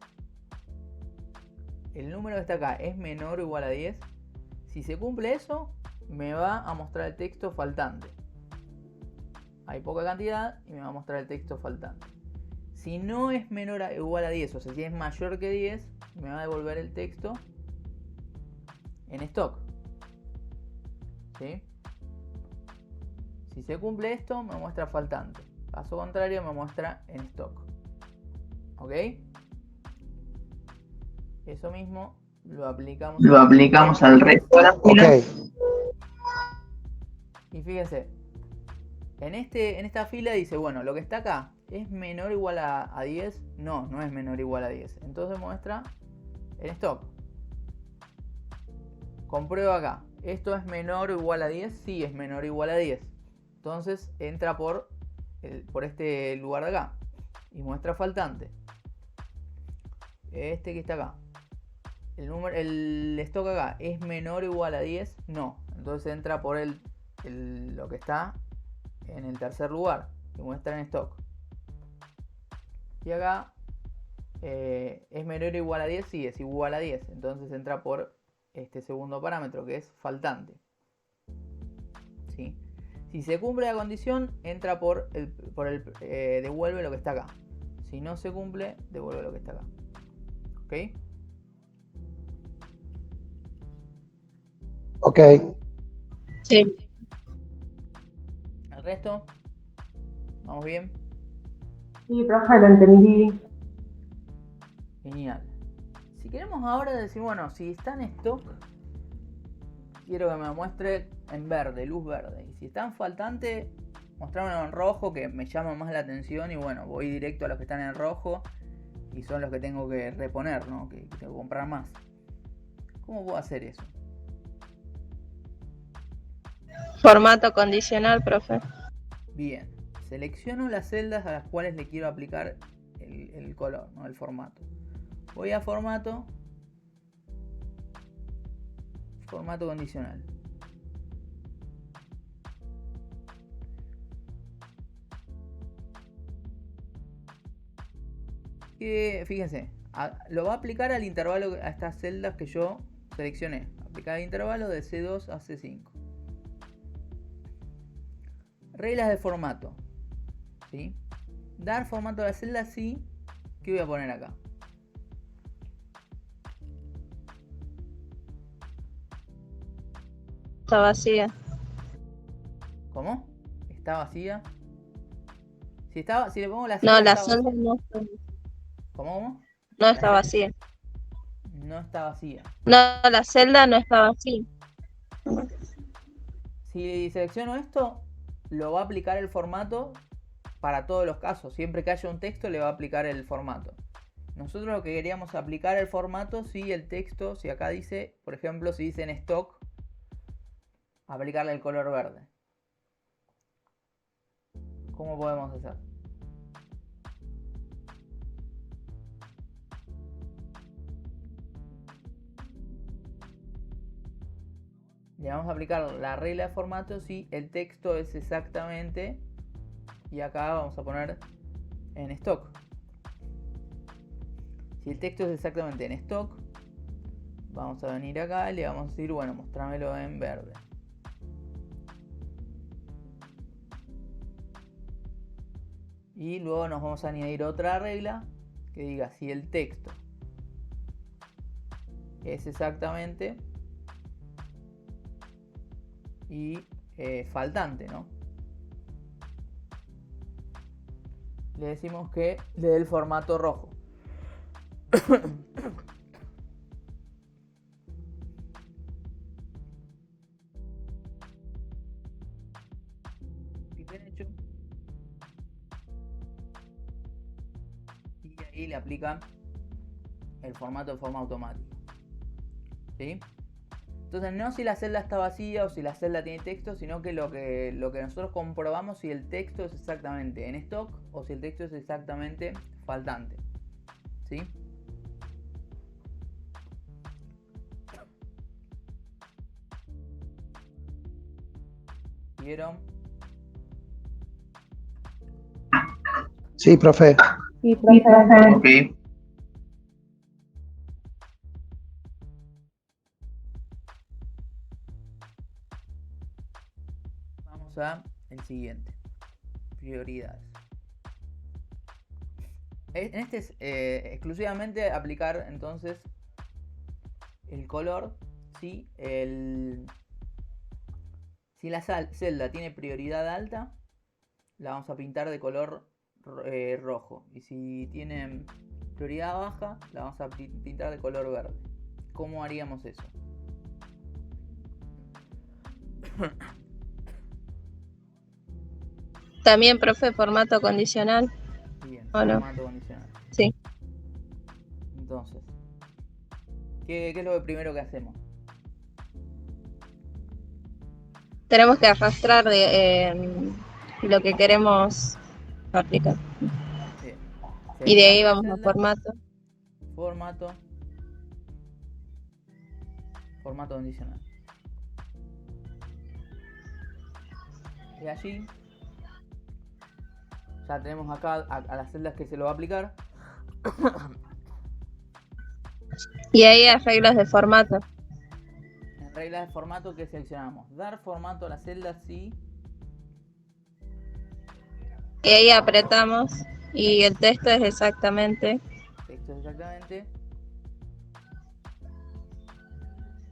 El número que está acá es menor o igual a 10. Si se cumple eso, me va a mostrar el texto faltante. Hay poca cantidad y me va a mostrar el texto faltante. Si no es menor o igual a 10, o sea, si es mayor que 10, me va a devolver el texto en stock. ¿Sí? Si se cumple esto, me muestra faltante. Caso contrario, me muestra en stock. ¿Ok? Eso mismo lo aplicamos al resto de la fila. Ok. Y fíjese, en esta fila dice, bueno, lo que está acá es menor o igual a 10. No es menor o igual a 10. Entonces muestra en stock. Comprueba acá. ¿Esto es menor o igual a 10? Sí, es menor o igual a 10. Entonces entra por este lugar de acá y muestra faltante. Este que está acá. El stock acá es menor o igual a 10. No Entonces entra por lo que está en el tercer lugar, que muestra en stock. Y acá es menor o igual a 10, sí, es igual a 10. Entonces entra por este segundo parámetro, que es faltante. ¿Sí? Si se cumple la condición, entra devuelve lo que está acá. Si no se cumple, devuelve lo que está acá. ¿Ok? Ok. Sí. El resto, ¿vamos bien? Sí, profe, lo entendí. Genial. Si queremos ahora decir, bueno, si está en stock, quiero que me muestre en verde, luz verde. Y si está en faltante, mostrármelo en rojo, que me llama más la atención. Y bueno, voy directo a los que están en rojo y son los que tengo que reponer, ¿no? Que tengo que comprar más. ¿Cómo puedo hacer eso? Formato condicional, profe. Bien, selecciono las celdas a las cuales le quiero aplicar el color, ¿no? El formato. Voy a formato condicional. Que fíjense, lo va a aplicar al intervalo, a estas celdas que yo seleccioné. Aplicar el intervalo de C2 a C5. Reglas de formato. ¿Sí? Dar formato a la celda, sí. ¿Qué voy a poner acá? Está vacía. ¿Cómo? ¿Está vacía? Si le pongo la No, celda la está celda vacía. no ¿Cómo? está vacía. No está vacía. No, la celda no está vacía. Si selecciono esto, lo va a aplicar el formato para todos los casos. Siempre que haya un texto le va a aplicar el formato. Nosotros lo que queríamos aplicar el formato si el texto, si acá dice, por ejemplo, si dice en stock, aplicarle el color verde. ¿Cómo podemos hacer? Le vamos a aplicar la regla de formato si el texto es exactamente, y acá vamos a poner en stock. Si el texto es exactamente en stock, vamos a venir acá y le vamos a decir, bueno, mostrámelo en verde. Y luego nos vamos a añadir otra regla que diga si el texto es exactamente y faltante, ¿no? Le decimos que le dé el formato rojo. Clic derecho. Y ahí le aplica el formato de forma automática. ¿Sí? Entonces no si la celda está vacía o si la celda tiene texto, sino que lo que nosotros comprobamos si el texto es exactamente en stock o si el texto es exactamente faltante. ¿Sí? ¿Vieron? Sí, profe. Sí, profe. Ok. Vamos a el siguiente. Prioridades. En este es exclusivamente aplicar entonces el color si la celda tiene prioridad alta, la vamos a pintar de color rojo, y si tiene prioridad baja, la vamos a pintar de color verde. ¿Cómo haríamos eso? También, profe, formato condicional. Bien, ¿O no? formato condicional. Sí. Entonces, ¿qué es lo primero que hacemos? Tenemos que arrastrar lo que queremos aplicar. Bien. Y de ahí Seleccionamos vamos la a celda, formato. formato condicional. Y allí ya tenemos acá a las celdas que se lo va a aplicar. Y ahí hay reglas de formato. En reglas de formato, que seleccionamos? Dar formato a la celda, sí. Y ahí apretamos y el texto es exactamente Texto exactamente.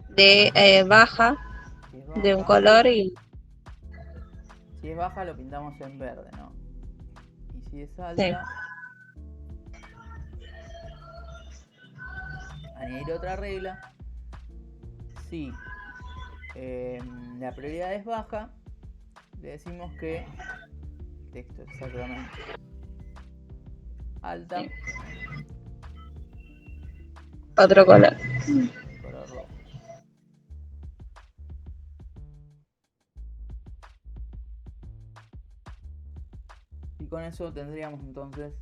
de baja, Si es de un baja, color y si es baja lo pintamos en verde, ¿no? Y si es sí. alta, añadir otra regla. Si la prioridad es baja, le decimos que texto exactamente alta, Otro color. color rojo. Y con eso tendríamos entonces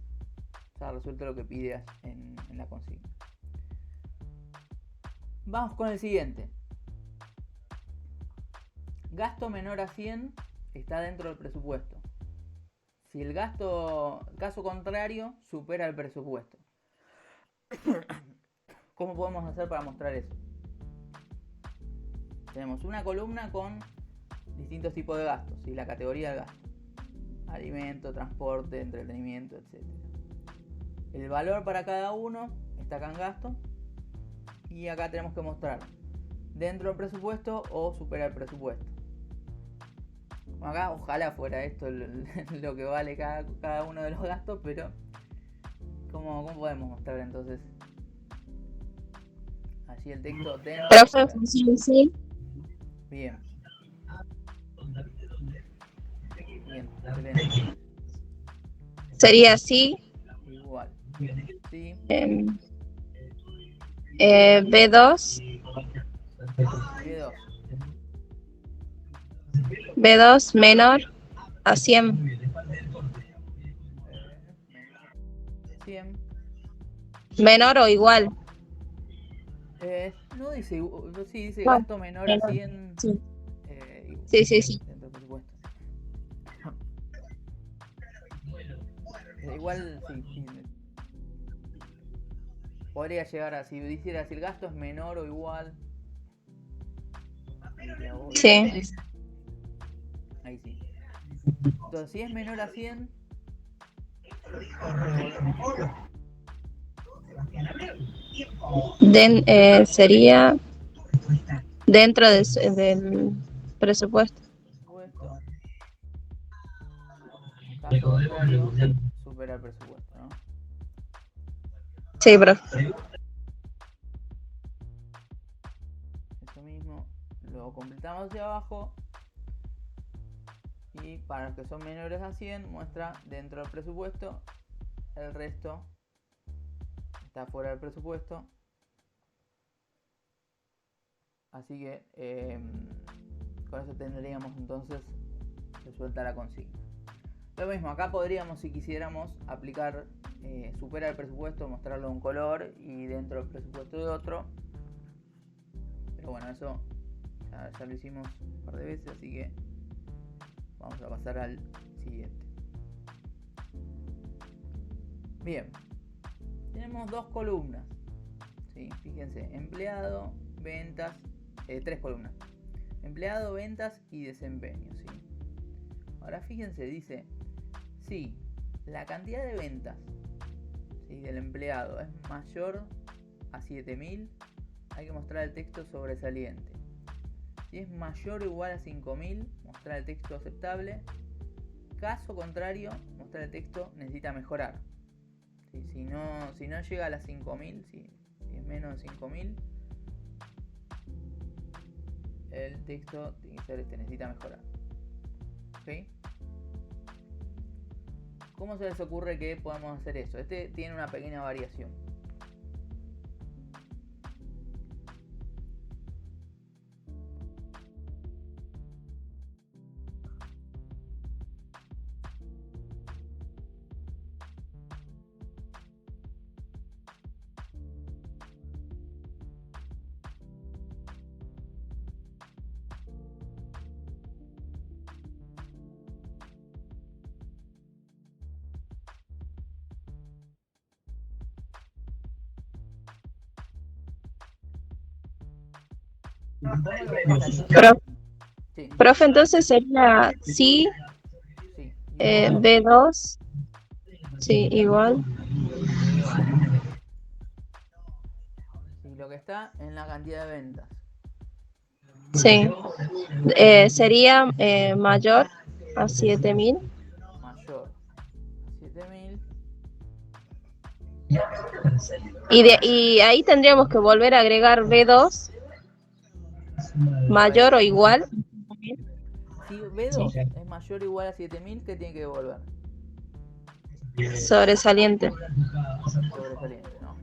ya resuelto lo que pide en la consigna. Vamos con el siguiente. Gasto menor a 100 está dentro del presupuesto. Si el caso contrario, supera el presupuesto. ¿Cómo podemos hacer para mostrar eso? Tenemos una columna con distintos tipos de gastos y la categoría de gasto: alimento, transporte, entretenimiento, etc. El valor para cada uno está acá en gasto, y acá tenemos que mostrar dentro del presupuesto o supera el presupuesto. Acá ojalá fuera esto lo que vale cada uno de los gastos, pero ¿cómo podemos mostrar entonces allí el texto dentro? Profe, funciona así. Bien. Bien, excelente. Sería así. Igual. Sí. B2. B2. B2 menor a 100. Menor 100. Menor o igual. No dice, sí, dice No, gasto menor a menor. 100. Sí. Sí. Dentro del presupuesto. Igual, sí. Podría llegar a, si dijera, si el gasto es menor o igual. Sí. Ahí sí. Entonces, si es menor a 100, Sería dentro del presupuesto. presupuesto. Caso contrario, supera el presupuesto, ¿no? Sí, profe. Eso mismo, lo completamos hacia abajo. Y para los que son menores a 100, muestra dentro del presupuesto. El resto está fuera del presupuesto. Así que con eso tendríamos entonces resuelta la consigna. Lo mismo, acá podríamos, si quisiéramos, aplicar supera el presupuesto, mostrarlo de un color y dentro del presupuesto de otro. Pero bueno, eso ya lo hicimos un par de veces, así que vamos a pasar al siguiente. Bien, tenemos dos columnas, ¿sí? Fíjense, empleado, ventas, tres columnas: empleado, ventas y desempeño, ¿sí? Ahora fíjense, dice, si la cantidad de ventas, ¿sí?, del empleado es mayor a 7.000, hay que mostrar el texto sobresaliente. Si es mayor o igual a 5.000, mostrar el texto aceptable. Caso contrario, mostrar el texto necesita mejorar. ¿Sí? Si no llega a las 5.000, si es menos de 5.000, el texto tiene que ser necesita mejorar. ¿Sí? ¿Cómo se les ocurre que podemos hacer eso? Este tiene una pequeña variación. ¿Cómo lo comenzaría? Pro- Sí, Profe, entonces sería sí, sí. Igual B2, sí, igual. B2. Sí, lo que está en la cantidad de ventas. Sí. Sería mayor a 7000. Mayor a 7000. Y ahí tendríamos que volver a agregar B2 mayor o igual. Si B2 es mayor o igual a 7000, ¿qué tiene que devolver? Sobresaliente. Sobresaliente, ¿no?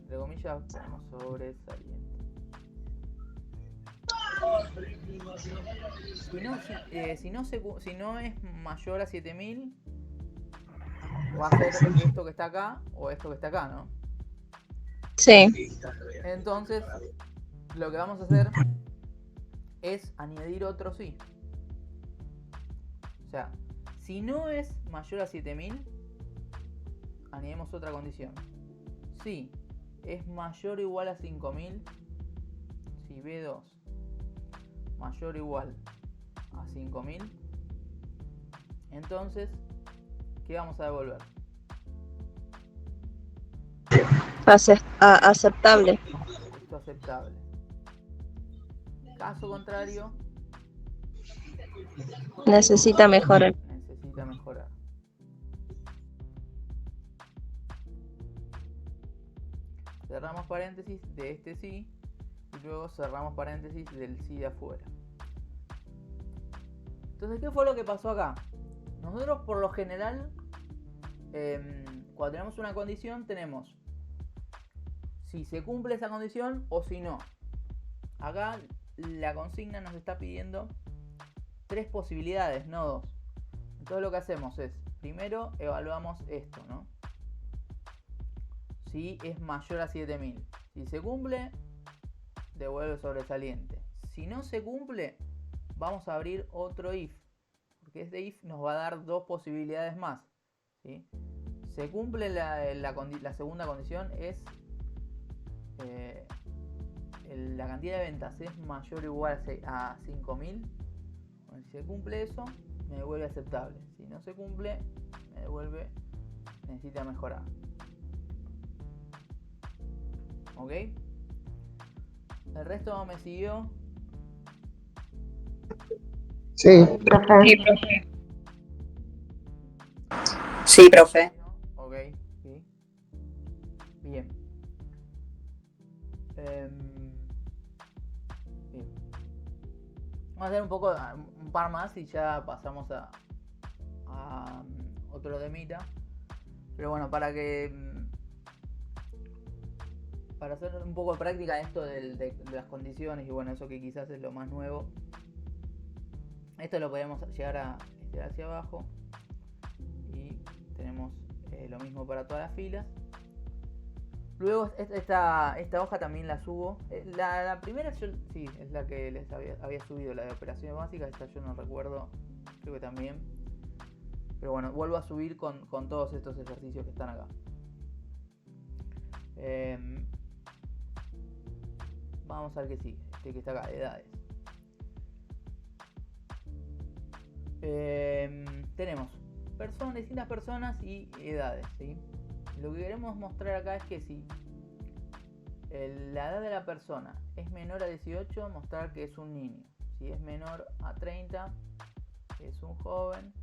Entre comillas ponemos sobresaliente. Si no es mayor a 7000, va a ser esto que está acá o esto que está acá, ¿no? Sí. Entonces, lo que vamos a hacer es añadir otro sí. O sea, si no es mayor a 7000, añadimos otra condición. Si es mayor o igual a 5000, si B2 mayor o igual a 5000, entonces, ¿qué vamos a devolver? Aceptable. Esto aceptable. Caso contrario, Necesita mejorar. necesita mejorar. Cerramos paréntesis de este sí y luego cerramos paréntesis del sí de afuera. Entonces, ¿qué fue lo que pasó acá? Nosotros por lo general, cuando tenemos una condición, tenemos si se cumple esa condición o si no. Acá la consigna nos está pidiendo 3 posibilidades, no 2. Entonces lo que hacemos es, primero evaluamos esto, ¿no? Si es mayor a 7000. Si se cumple, devuelve sobresaliente. Si no se cumple, vamos a abrir otro if. Porque este if nos va a dar 2 posibilidades más, ¿sí? Se cumple la segunda condición, es la cantidad de ventas es mayor o igual a 5000. Bueno, si se cumple eso, me devuelve aceptable. Si no se cumple, me devuelve necesita mejorar. ¿Ok? El resto me siguió. Sí, Profe. Sí, profe. Ok, sí. Bien. Bien. Vamos a hacer un par más y ya pasamos a otro temita. Pero bueno, para hacer un poco de práctica esto de las condiciones y bueno, eso que quizás es lo más nuevo. Esto lo podemos llegar a estirar hacia abajo y tenemos lo mismo para todas las filas. Luego esta hoja también la subo. La primera sí, es la que les había subido, la de operaciones básicas. Esta yo no recuerdo, creo que también. Pero bueno, vuelvo a subir con todos estos ejercicios que están acá. Vamos al que sigue, este que está acá, edades. Tenemos distintas personas y edades, ¿sí? Lo que queremos mostrar acá es que si la edad de la persona es menor a 18, mostrar que es un niño. Si es menor a 30, es un joven.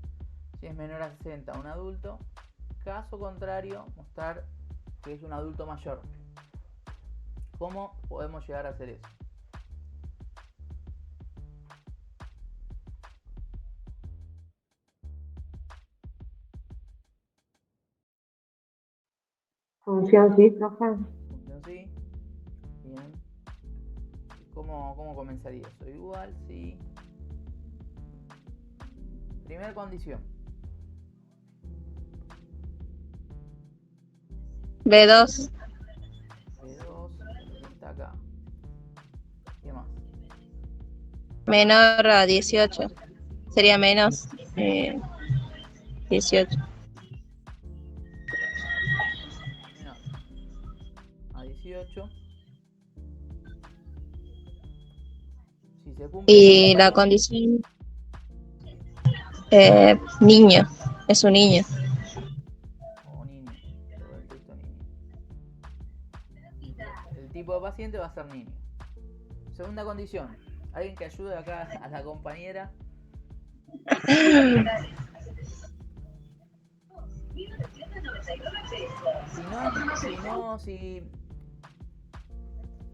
Si es menor a 60, un adulto. Caso contrario, mostrar que es un adulto mayor. ¿Cómo podemos llegar a hacer eso? Función sí, profe. Función sí. Bien. ¿Cómo comenzaría eso? Igual, sí. Primera condición. B2. B2, está acá. ¿Qué más? Menor a 18. Sería menos 18. Menor a 18. Si se cumple Y ese la paso, condición, niño, es un niño. o niño, todo el texto niño. El tipo de paciente va a ser niño. Segunda condición, alguien que ayude acá a la compañera. Si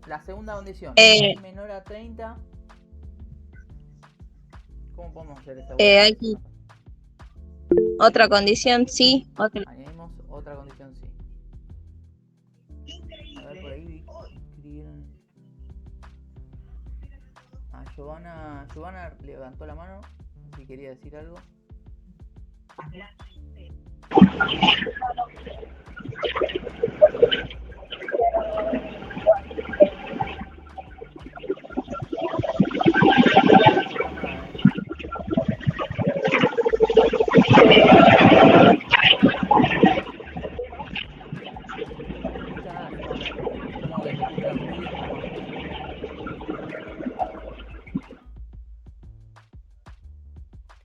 la segunda condición es menor a 30, ¿cómo podemos hacer esa Hay que- otra condición, sí. Otra. Añadimos otra condición, sí. A ver, por ahí escribieron. Giovanna levantó la mano, si quería decir algo. Como que se escucha ruido nomás.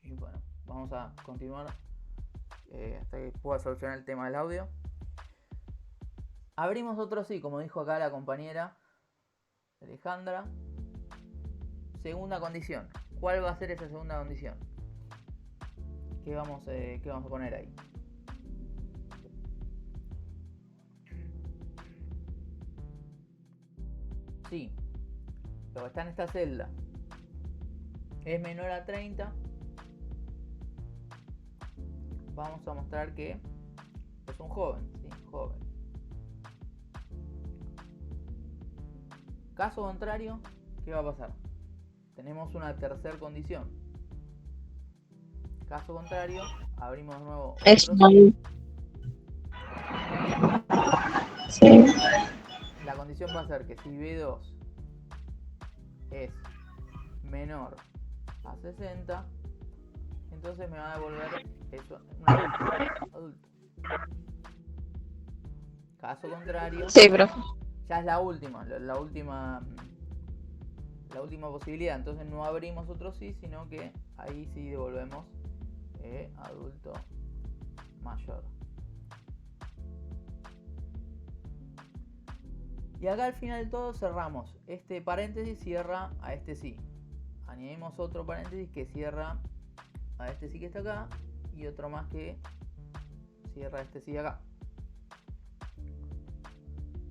Y bueno, vamos a continuar hasta que pueda solucionar el tema del audio. Abrimos otro sí, como dijo acá la compañera Alejandra. Segunda condición. ¿Cuál va a ser esa segunda condición? ¿Qué vamos a poner ahí? Sí, lo que está en esta celda es menor a 30. Vamos a mostrar que es un joven, ¿sí? Joven. Caso contrario, ¿qué va a pasar? Tenemos una tercera condición. Caso contrario, abrimos de nuevo otro Es sí. Sí. La condición va a ser que si B2 es menor a 60, entonces me va a devolver eso, un adulto. Caso contrario, Sí, profe. ya es la última posibilidad, entonces no abrimos otro sí, sino que ahí sí devolvemos adulto mayor. Y acá al final de todo cerramos. Este paréntesis cierra a este sí. Añadimos otro paréntesis que cierra a este sí que está acá. Y otro más que cierra a este sí acá.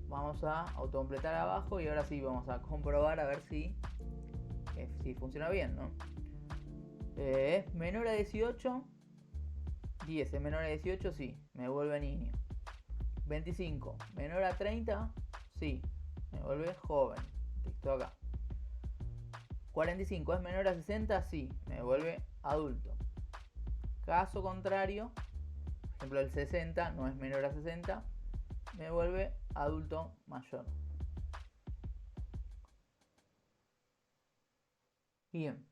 Vamos a autocompletar abajo y ahora sí vamos a comprobar a ver si funciona bien, ¿no? Es menor a 18. 10 es menor a 18, sí, me vuelve niño. 25, menor a 30, sí, me vuelve joven. Listo acá. 45 es menor a 60, sí, me vuelve adulto. Caso contrario, por ejemplo el 60 no es menor a 60, me vuelve adulto mayor. Bien.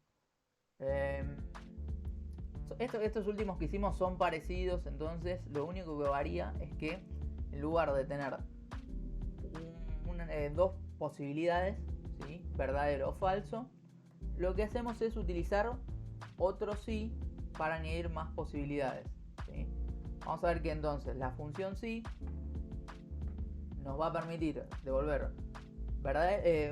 Estos últimos que hicimos son parecidos, entonces lo único que varía es que en lugar de tener dos posibilidades, ¿sí? Verdadero o falso, lo que hacemos es utilizar otro sí para añadir más posibilidades, ¿sí? Vamos a ver que entonces la función sí nos va a permitir devolver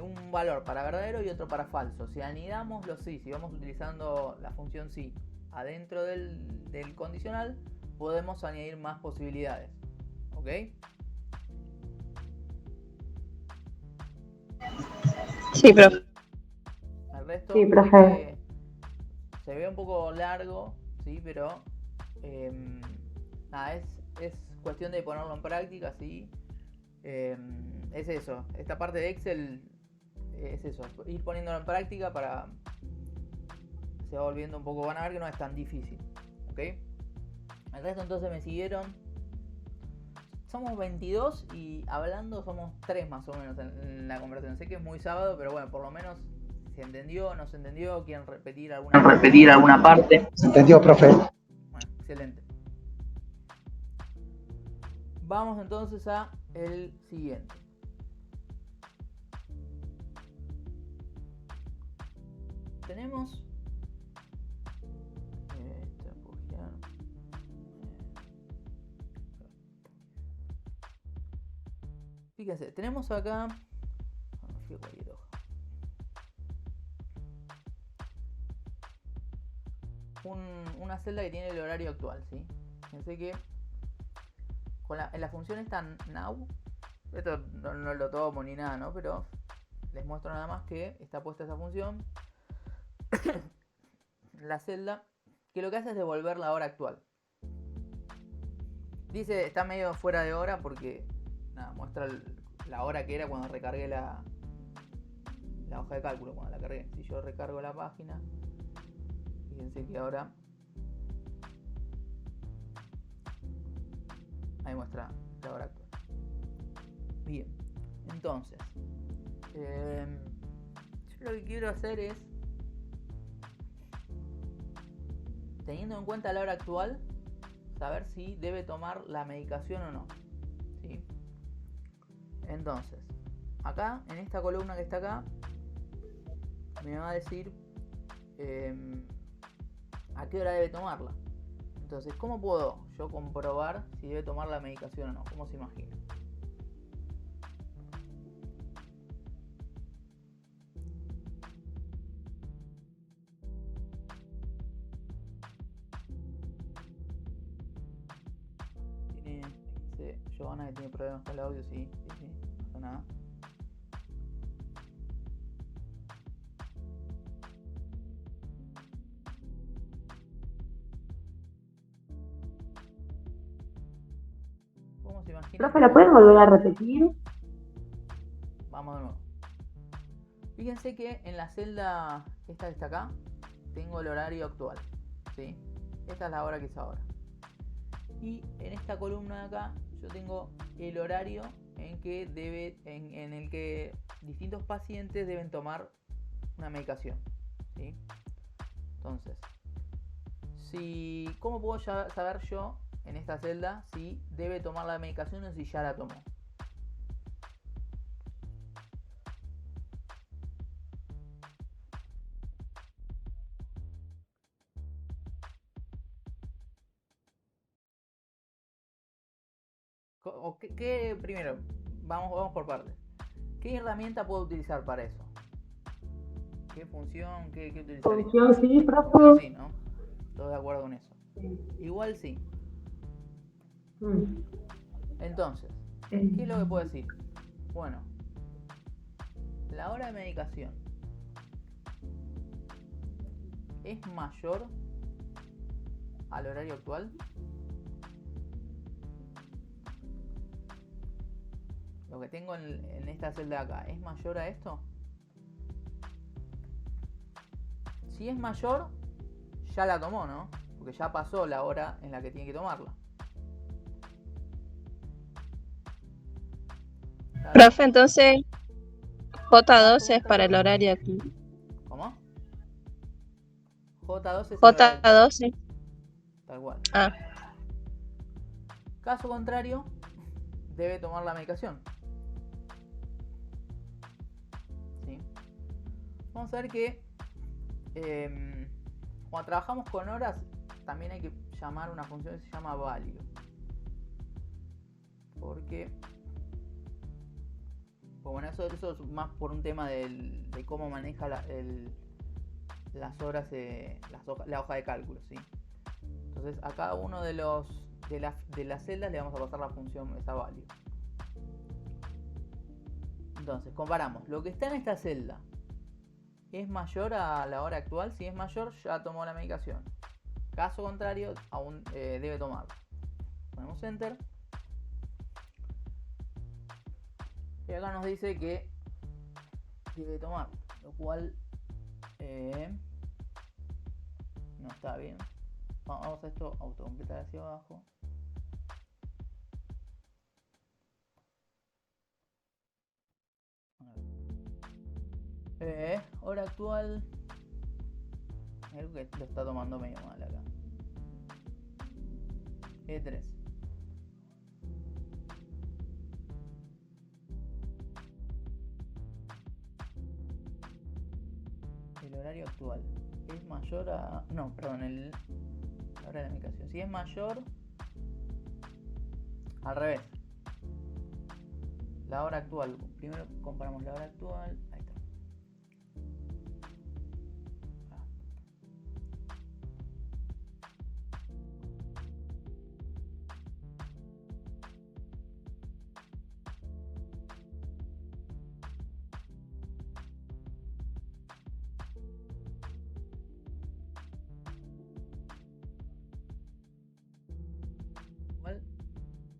un valor para verdadero y otro para falso. Si anidamos los sí, si vamos utilizando la función sí adentro del condicional, podemos añadir más posibilidades. ¿Ok? Sí, profe. El resto Sí, profe. se ve un poco largo, ¿sí? Pero nada, es cuestión de ponerlo en práctica, ¿sí? Es eso, esta parte de Excel es eso, ir poniéndolo en práctica para se va volviendo un poco, van a ver que no es tan difícil, ¿ok? El resto entonces me siguieron. Somos 22 y hablando somos 3 más o menos en la conversación. Sé que es muy sábado, pero bueno, por lo menos se entendió, no se entendió, quieren repetir alguna parte. ¿Se entendió, profe? Bueno, excelente. Vamos entonces a el siguiente. tenemos esto, copiar, fíjense, tenemos acá me fui a cualquier hoja. Una celda que tiene el horario actual, ¿sí? Fíjense que en la función esta now, esto no lo tomo ni nada, ¿no? Pero les muestro nada más que está puesta esa función la celda, que lo que hace es devolver la hora actual. Dice, está medio fuera de hora porque nada, muestra la hora que era cuando recargué la hoja de cálculo, cuando la cargué. Si yo recargo la página, fíjense que ahora ahí muestra la hora actual. Bien, entonces yo lo que quiero hacer es, teniendo en cuenta la hora actual, saber si debe tomar la medicación o no, ¿sí? Entonces, acá, en esta columna que está acá, me va a decir a qué hora debe tomarla. Entonces, ¿cómo puedo yo comprobar si debe tomar la medicación o no? ¿Cómo se imagina? Dice Giovanna que tiene problemas con el audio, sí, no pasa nada. ¿Cómo se imagina? Profe, ¿la pueden volver a repetir? Vamos de nuevo. Fíjense que en la celda esta que está acá tengo el horario actual, ¿sí? Esta es la hora que es ahora. Y en esta columna de acá yo tengo el horario en el que distintos pacientes deben tomar una medicación, ¿sí? Entonces, ¿cómo puedo saber yo en esta celda si debe tomar la medicación o si ya la tomó? Primero, vamos por partes. ¿Qué herramienta puedo utilizar para eso? ¿Qué función? ¿Qué utilizaría? Función sí, profe. Bueno, sí, ¿no? Estoy de acuerdo con eso. Igual sí. Entonces, ¿qué es lo que puedo decir? Bueno, la hora de medicación es mayor al horario actual. Lo que tengo en esta celda de acá, ¿es mayor a esto? Si es mayor, ya la tomó, ¿no? Porque ya pasó la hora en la que tiene que tomarla. Profe, entonces J12 es para el horario aquí. ¿Cómo? J12 es el horario. J12. Tal cual. Ah, Caso contrario, debe tomar la medicación. ¿Sí? Vamos a ver que cuando trabajamos con horas, también hay que llamar una función que se llama value. Porque bueno, eso es más por un tema de cómo maneja las horas, la hoja de cálculo, ¿sí? Entonces a cada uno de las celdas le vamos a pasar la función esa value. Entonces comparamos, lo que está en esta celda es mayor a la hora actual. Si es mayor, ya tomó la medicación. Caso contrario, aún debe tomarla. Ponemos enter y acá nos dice que debe tomar, lo cual no está bien. Vamos a esto, autocompletar hacia abajo. Hora actual. Algo que lo está tomando medio mal acá. E3. El horario actual es mayor a... No, perdón, la hora de la medicación. Si es mayor... Al revés. La hora actual. Primero comparamos la hora actual. Ahí está.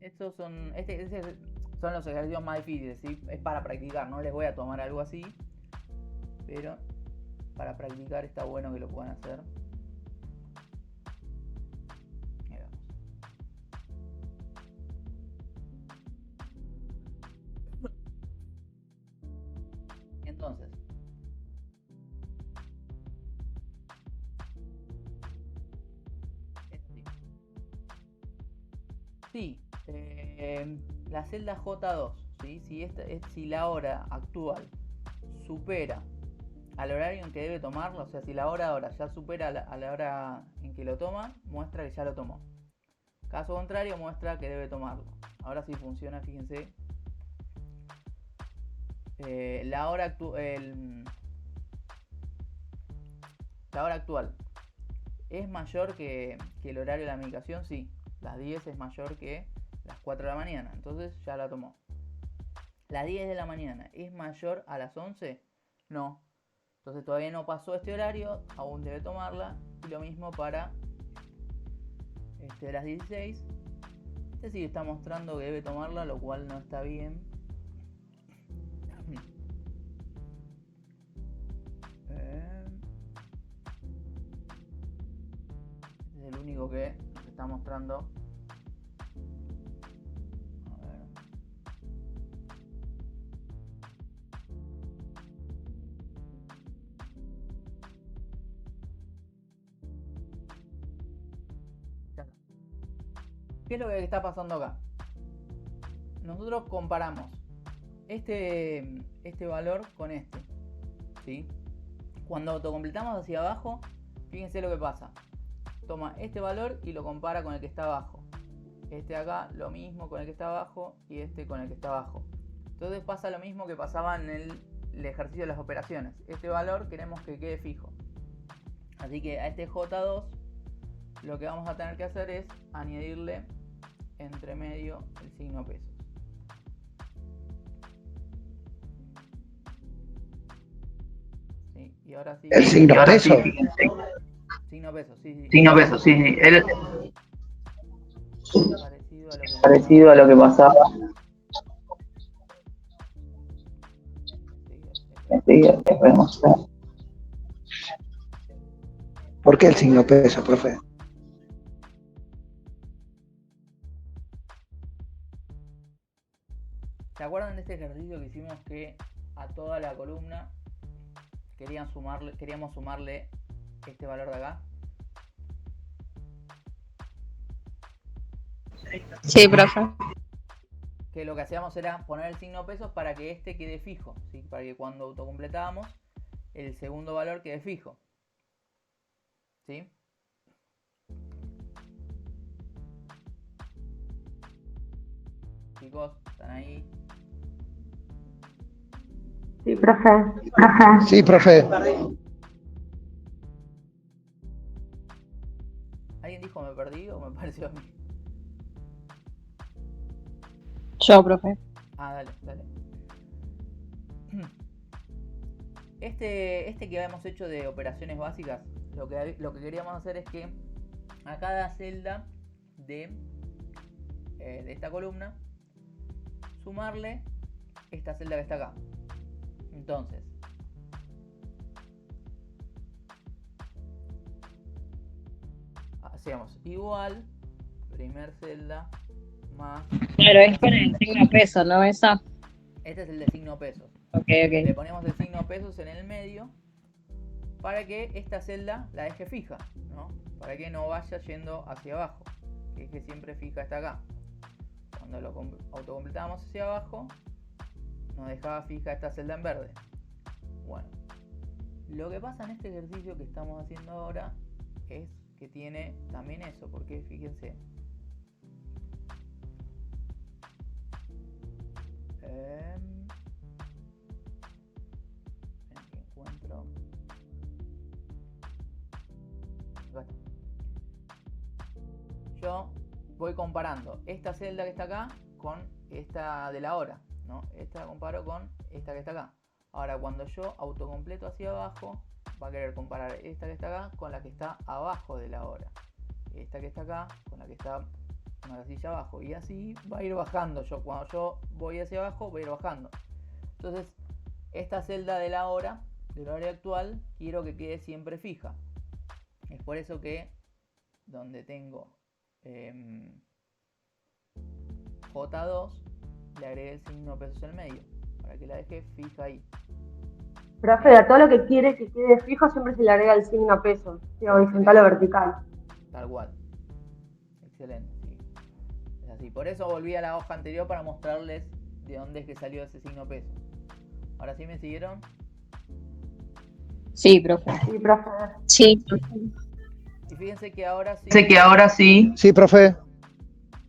Estos son, son los ejercicios más difíciles, ¿sí? Es para practicar, no les voy a tomar algo así, pero para practicar está bueno que lo puedan hacer. Ahí vamos. Entonces, es así. Sí. La celda J2, ¿sí? Si la hora actual supera al horario en que debe tomarlo, o sea, si la hora ahora ya supera a la hora en que lo toma, muestra que ya lo tomó. Caso contrario, muestra que debe tomarlo. Ahora sí funciona, fíjense. La hora actual es mayor que el horario de la medicación, sí. Las 10 es mayor que las 4 de la mañana, entonces ya la tomó. Las 10 de la mañana es mayor a las 11, no. Entonces todavía no pasó este horario, aún debe tomarla. Y lo mismo para las 16. Este sí está mostrando que debe tomarla, lo cual no está bien. Este es el único que está mostrando. ¿Qué es lo que está pasando acá? Nosotros comparamos este valor con este, ¿sí? Cuando autocompletamos hacia abajo, fíjense lo que pasa. Toma este valor y lo compara con el que está abajo. Este de acá, lo mismo con el que está abajo, y este con el que está abajo. Entonces pasa lo mismo que pasaba en el ejercicio de las operaciones. Este valor queremos que quede fijo. Así que a este J2 lo que vamos a tener que hacer es añadirle entre medio el signo pesos. Sí, y ahora sí. ¿El signo peso? Signo peso, sí. Signo peso, sí. Parecido a lo que pasaba. Sí, vemos. ¿Por qué el signo peso, profe? ¿Se acuerdan de este ejercicio que hicimos que a toda la columna queríamos sumarle este valor de acá? Sí, profe. Que lo que hacíamos era poner el signo pesos para que este quede fijo, ¿sí? Para que cuando autocompletábamos el segundo valor quede fijo, ¿sí? Chicos, ¿están ahí? Sí, profe. Sí, profe. ¿Alguien dijo me perdí o me pareció a mí? Yo, profe. Ah, dale. Este que habíamos hecho de operaciones básicas, lo que queríamos hacer es que a cada celda de esta columna sumarle esta celda que está acá. Entonces, hacemos igual primer celda más. Claro, es con el signo peso, ¿no? Esa. Este es el de signo pesos. Ok. Le ponemos el signo pesos en el medio para que esta celda la deje fija, ¿no? Para que no vaya yendo hacia abajo, que es que siempre fija está acá. Cuando lo autocompletamos hacia abajo, nos dejaba fija esta celda en verde. Bueno, Lo que pasa en este ejercicio que estamos haciendo ahora es que tiene también eso, porque fíjense. Aquí encuentro. Acá está. Yo voy comparando esta celda que está acá con esta de la hora, ¿no? Esta la comparo con esta que está acá. Ahora, cuando yo autocompleto hacia abajo, va a querer comparar esta que está acá con la que está abajo de la hora. Esta que está acá con la que está una casilla abajo. Y así va a ir bajando. Cuando yo voy hacia abajo, voy a ir bajando. Entonces, esta celda de la hora, del horario actual, quiero que quede siempre fija. Es por eso que donde tengo J2, le agregué el signo pesos en medio, para que la deje fija ahí. Profe, a todo lo que quiere que quede fijo siempre se le agrega el signo peso, sea horizontal o vertical. Tal cual. Excelente, sí. Es así. Por eso volví a la hoja anterior para mostrarles de dónde es que salió ese signo peso. ¿Ahora sí me siguieron? Sí, profe. Sí, profe. Sí. Y fíjense que ahora sí. Sé que ahora sí. Sí, profe.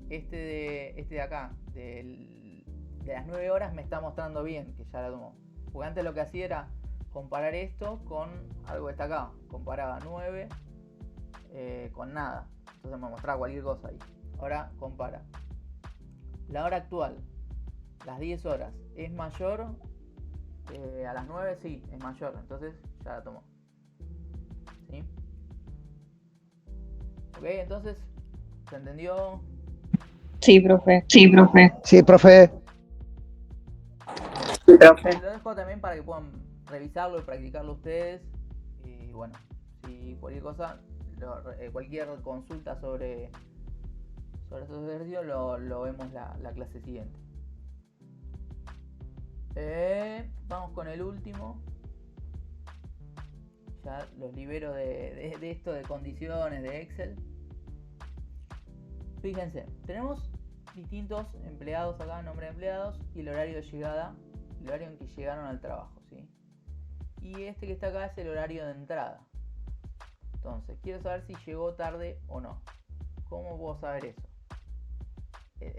Este de acá, de las 9 horas, me está mostrando bien que ya la tomó. Porque antes lo que hacía era comparar esto con algo que está acá. Comparaba 9 con nada. Entonces me mostraba cualquier cosa ahí. Ahora compara. La hora actual, las 10 horas, ¿es mayor a las 9? Sí, es mayor. Entonces ya la tomó. ¿Sí? Ok, entonces, ¿se entendió? Sí, profe. Sí, profe. Sí, profe. Lo dejo también para que puedan revisarlo y practicarlo ustedes. Y bueno, si cualquier cosa, cualquier consulta sobre estos ejercicios, lo vemos la clase siguiente. Vamos con el último. Ya los libero de esto de condiciones de Excel. Fíjense, tenemos distintos empleados acá, nombre de empleados y el horario de llegada, el horario en que llegaron al trabajo, ¿sí? Y este que está acá es el horario de entrada. Entonces, quiero saber si llegó tarde o no. ¿Cómo puedo saber eso?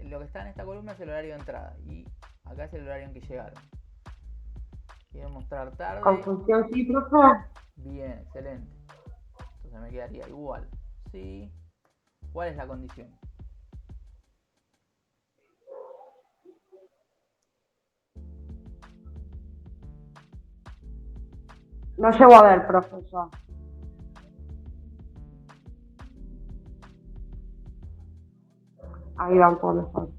Lo que está en esta columna es el horario de entrada y acá es el horario en que llegaron. Quiero mostrar tarde. Confusión, sí, profe. Bien, excelente. Entonces me quedaría igual. Sí. ¿Cuál es la condición? No llego a ver, profe, yo. Ahí va un poco mejor.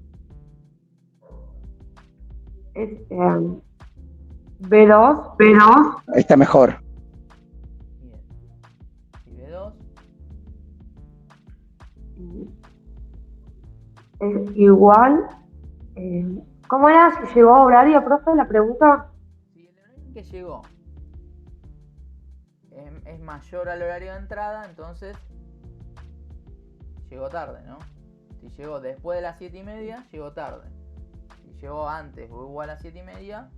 Es B2. Ahí está mejor. Bien. Y B2. Es igual. ¿Cómo era? Si llegó a horario, profe, la pregunta. Si el horario en que llegó es mayor al horario de entrada, entonces llegó tarde, ¿no? Si llegó después de las 7:30, llegó tarde. Si llegó antes o igual a las 7:30,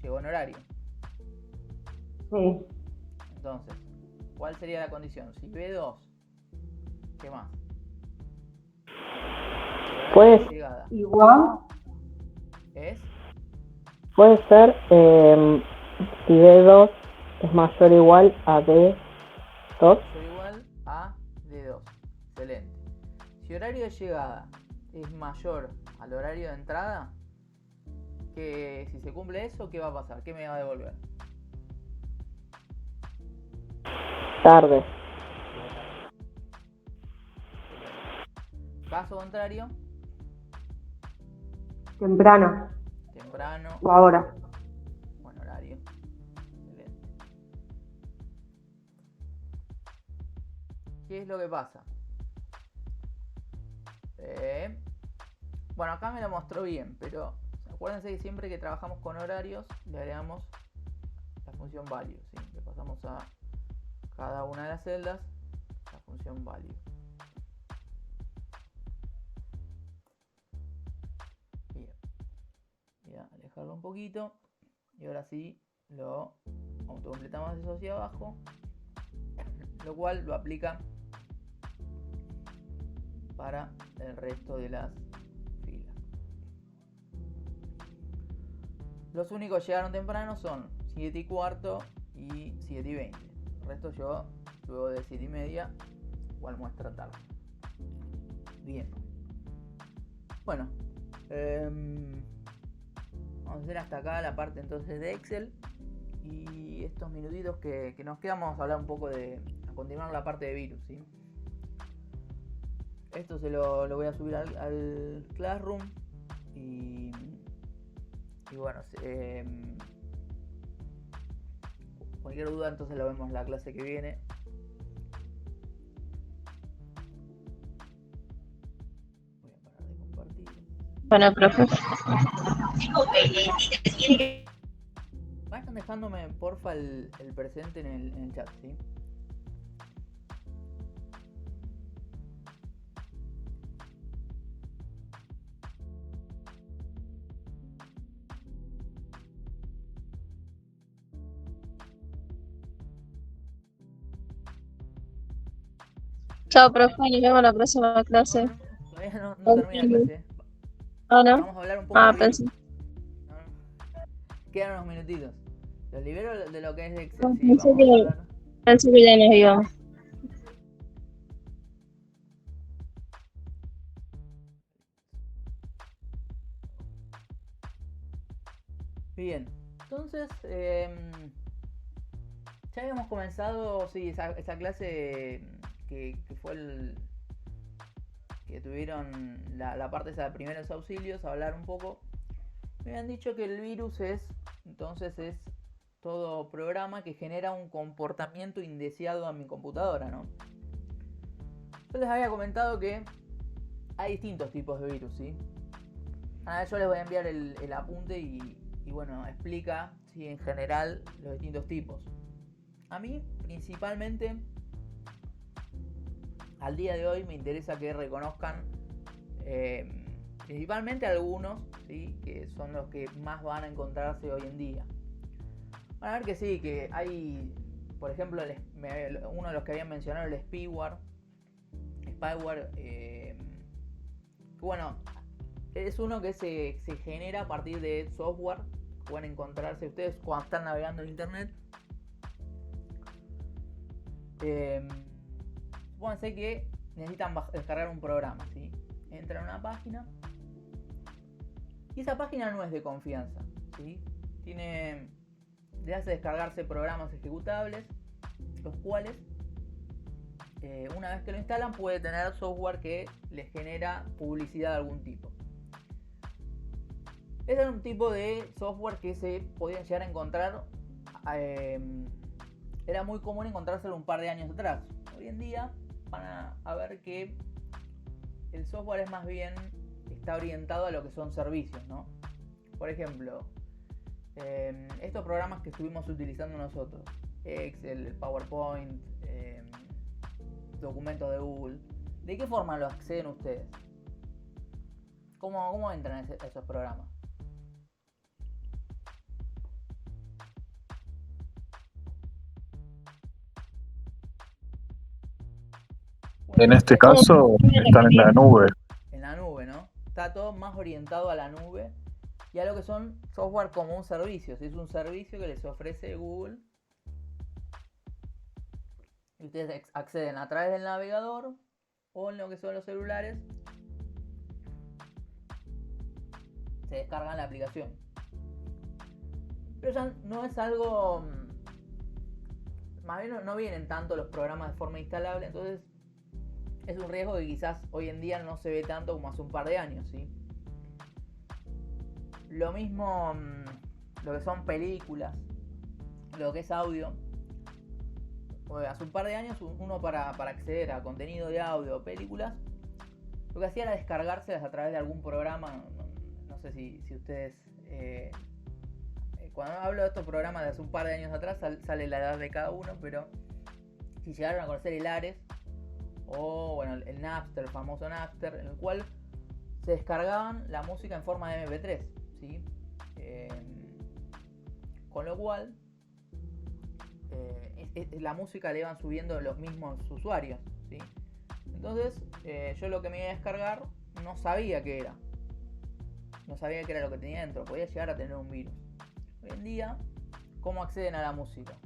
llegó en horario. Sí. Entonces, ¿cuál sería la condición? Si B2, ¿qué más? Pues Llegada. Igual. ¿Es? puede ser si B2 es mayor o igual a B2. Mayor o igual a D2. Excelente. Si horario de llegada es mayor al horario de entrada, que si se cumple eso, ¿qué va a pasar? ¿Qué me va a devolver? Tarde. Caso contrario, Temprano. temprano, O ahora. buen horario. Excelente. ¿Qué es lo que pasa? Bueno, acá me lo mostró bien, pero acuérdense que siempre que trabajamos con horarios le agregamos la función value, ¿sí? Le pasamos a cada una de las celdas la función value. Bien. Voy a alejarlo un poquito y ahora sí lo autocompletamos eso hacia abajo, lo cual lo aplica para el resto de las filas. Los únicos que llegaron temprano son 7:15 y 7:20. El resto llegó luego de 7:30, igual muestra tarde. Bien. Bueno, vamos a hacer hasta acá la parte entonces de Excel. Y estos minutitos que nos quedan, vamos a hablar un poco a continuar la parte de virus, ¿sí? Esto se lo voy a subir al Classroom. Y bueno, cualquier duda entonces lo vemos la clase que viene. Voy a parar de compartir. Bueno, profe. Vayan dejándome porfa el presente en el chat, ¿sí? Chao, profe, nos vemos en la próxima clase. Todavía no termina la clase. ¿Ah, no? Vamos a hablar un poco de pensé. virus. Quedan unos minutitos. Los libero de lo que es de Excel. Ah, ¿sí? pensé Vamos a que- hablar. Pensé que ya nos íbamos. Bien, entonces ya habíamos comenzado, sí, esa clase que fue que tuvieron la parte esa de primeros auxilios, a hablar un poco. Me habían dicho que el virus es todo programa que genera un comportamiento indeseado a mi computadora, ¿no? Yo les había comentado que hay distintos tipos de virus, ¿sí? Yo les voy a enviar el apunte y bueno, explica, ¿sí? En general los distintos tipos. A mí, principalmente, al día de hoy me interesa que reconozcan principalmente algunos, ¿sí? Que son los que más van a encontrarse hoy en día. Van a ver que sí, que hay, por ejemplo, uno de los que habían mencionado, el spyware, que bueno, es uno que se genera a partir de software que pueden encontrarse ustedes cuando están navegando en internet. Supónganse que necesitan descargar un programa, ¿sí? Entran a una página y esa página no es de confianza, ¿sí? Le hace descargarse programas ejecutables, los cuales una vez que lo instalan puede tener software que les genera publicidad de algún tipo. Ese es un tipo de software que se podían llegar a encontrar, era muy común encontrárselo un par de años atrás. Hoy en día van a ver que el software es más bien, está orientado a lo que son servicios, ¿no? Por ejemplo, estos programas que estuvimos utilizando nosotros, Excel, PowerPoint, documentos de Google, ¿de qué forma lo acceden ustedes? ¿Cómo entran a esos programas? En este caso están en la nube. En la nube, ¿no? Está todo más orientado a la nube y a lo que son software como un servicio. Es un servicio que les ofrece Google y ustedes acceden a través del navegador o en lo que son los celulares. Se descargan la aplicación. Pero ya no es algo... Más bien no vienen tanto los programas de forma instalable, entonces es un riesgo que quizás hoy en día no se ve tanto como hace un par de años, ¿sí? Lo mismo lo que son películas, lo que es audio. Hace un par de años uno para acceder a contenido de audio o películas, lo que hacía era descargárselas a través de algún programa. No sé si ustedes... cuando hablo de estos programas de hace un par de años atrás sale la edad de cada uno, pero si llegaron a conocer el Ares o bueno, el Napster, el famoso Napster, en el cual se descargaban la música en forma de MP3, ¿sí? Con lo cual la música le iban subiendo los mismos usuarios, ¿sí? Entonces yo lo que me iba a descargar no sabía qué era. No sabía qué era lo que tenía dentro. Podía llegar a tener un virus. Hoy en día, ¿cómo acceden a la música?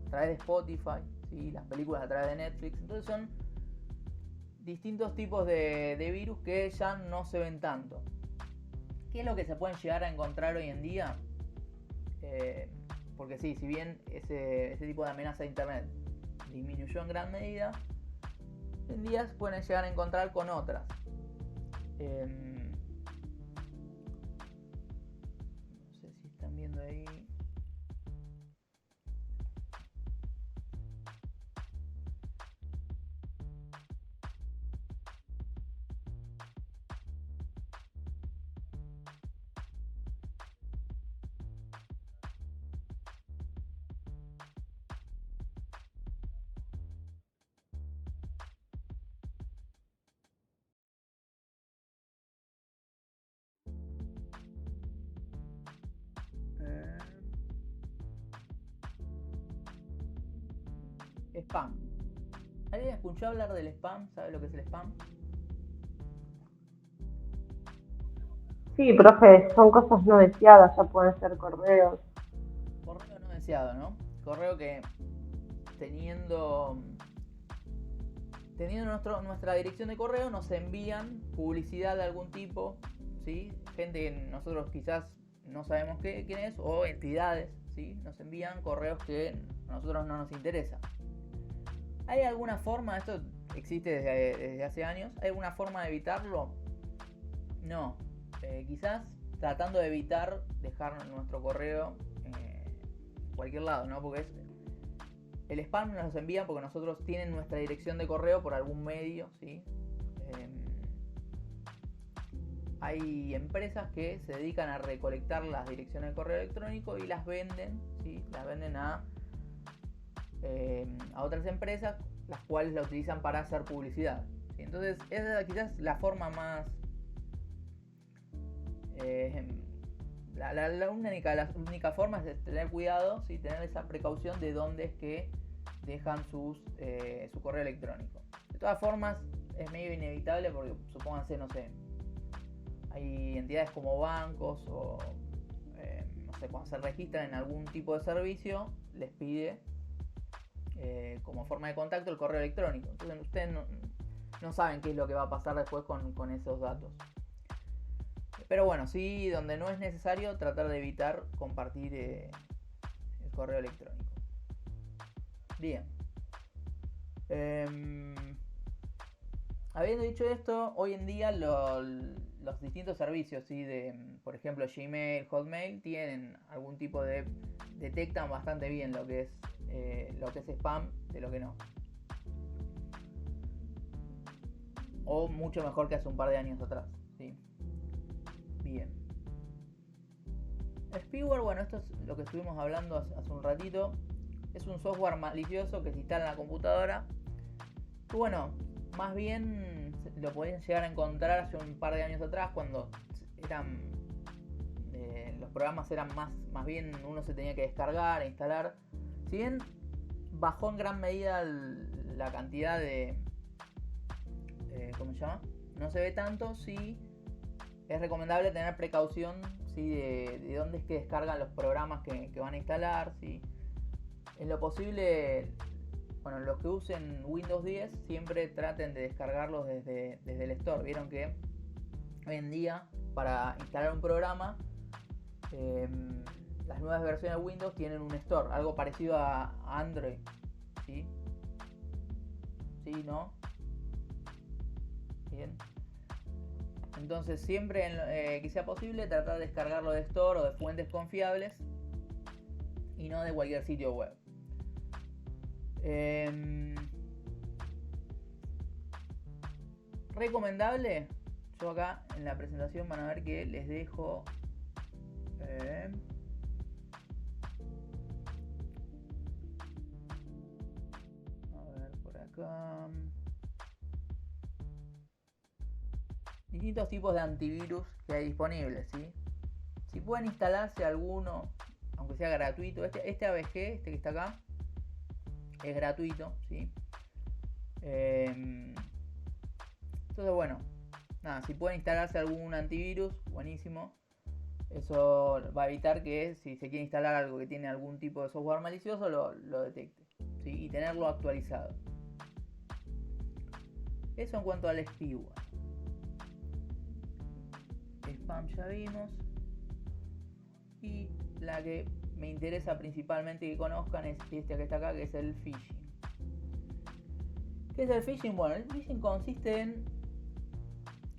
A través de Spotify, ¿sí? Las películas a través de Netflix. Entonces son distintos tipos de virus que ya no se ven tanto. ¿Qué es lo que se pueden llegar a encontrar hoy en día? Porque sí, si bien ese tipo de amenaza de internet disminuyó en gran medida, hoy en día se pueden llegar a encontrar con otras. No sé si están viendo ahí. Spam. ¿Alguien escuchó hablar del spam? ¿Sabe lo que es el spam? Sí, profe, son cosas no deseadas, ya pueden ser correos. Correo no deseado, ¿no? Correo que teniendo nuestra dirección de correo nos envían publicidad de algún tipo, ¿sí? Gente que nosotros quizás no sabemos quién es, o entidades, ¿sí? Nos envían correos que a nosotros no nos interesa. ¿Hay alguna forma, esto existe desde hace años, ¿hay alguna forma de evitarlo? No. Quizás tratando de evitar dejar nuestro correo en cualquier lado, ¿no? Porque el spam nos envían porque nosotros tienen nuestra dirección de correo por algún medio, ¿sí? Hay empresas que se dedican a recolectar las direcciones de correo electrónico y las venden, ¿sí? Las venden a otras empresas, las cuales la utilizan para hacer publicidad, ¿sí? Entonces esa es quizás la forma más la única forma es tener cuidado, ¿sí? Tener esa precaución de dónde es que dejan su correo electrónico. De todas formas es medio inevitable porque supónganse, no sé, hay entidades como bancos o no sé, cuando se registran en algún tipo de servicio les pide como forma de contacto el correo electrónico. Entonces ustedes no saben qué es lo que va a pasar después con esos datos. Pero bueno, sí, donde no es necesario, tratar de evitar compartir el correo electrónico. Bien. Habiendo dicho esto, hoy en día los distintos servicios, ¿sí? Por ejemplo, Gmail, Hotmail, tienen algún tipo de... detectan bastante bien lo que es spam de lo que no. O mucho mejor que hace un par de años atrás, ¿sí? Bien. Spyware, bueno, esto es lo que estuvimos hablando hace un ratito. Es un software malicioso que se instala en la computadora. Que bueno, más bien lo podían llegar a encontrar hace un par de años atrás, cuando los programas eran más bien uno se tenía que descargar e instalar. Si bien bajó en gran medida la cantidad de... ¿cómo se llama? No se ve tanto, sí. Es recomendable tener precaución, ¿sí? de dónde es que descargan los programas que van a instalar, ¿sí? En lo posible, bueno, los que usen Windows 10 siempre traten de descargarlos desde el Store. Vieron que hoy en día para instalar un programa las nuevas versiones de Windows tienen un Store, algo parecido a Android, ¿sí? ¿Sí? ¿No? Bien. Entonces siempre que sea posible tratar de descargarlo de Store o de fuentes confiables y no de cualquier sitio web. Recomendable, yo acá en la presentación van a ver que les dejo a ver por acá distintos tipos de antivirus que hay disponibles, ¿sí? Si pueden instalarse alguno, aunque sea gratuito, este AVG, este que está acá, es gratuito, ¿sí? Entonces, bueno, nada, si pueden instalarse algún antivirus, buenísimo. Eso va a evitar que si se quiere instalar algo que tiene algún tipo de software malicioso, lo detecte, ¿sí? Y tenerlo actualizado. Eso en cuanto al spyware. Spam ya vimos. Y la que me interesa principalmente que conozcan es esta que está acá, que es el phishing. ¿Qué es el phishing? Bueno, el phishing consiste en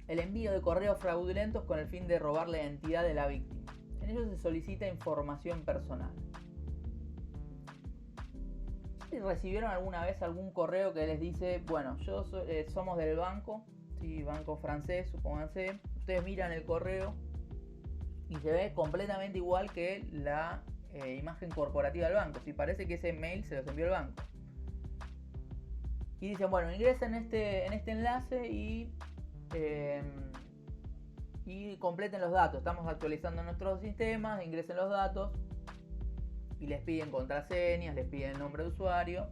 el envío de correos fraudulentos con el fin de robar la identidad de la víctima. En ellos se solicita información personal. ¿Sí recibieron alguna vez algún correo que les dice, bueno, somos del banco, ¿sí? Banco francés, supónganse, ustedes miran el correo y se ve completamente igual que la imagen corporativa del banco, ¿sí? Parece que ese mail se los envió el banco. Y dicen, bueno, ingresen en este enlace y completen los datos. Estamos actualizando nuestros sistemas, ingresen los datos y les piden contraseñas, les piden el nombre de usuario.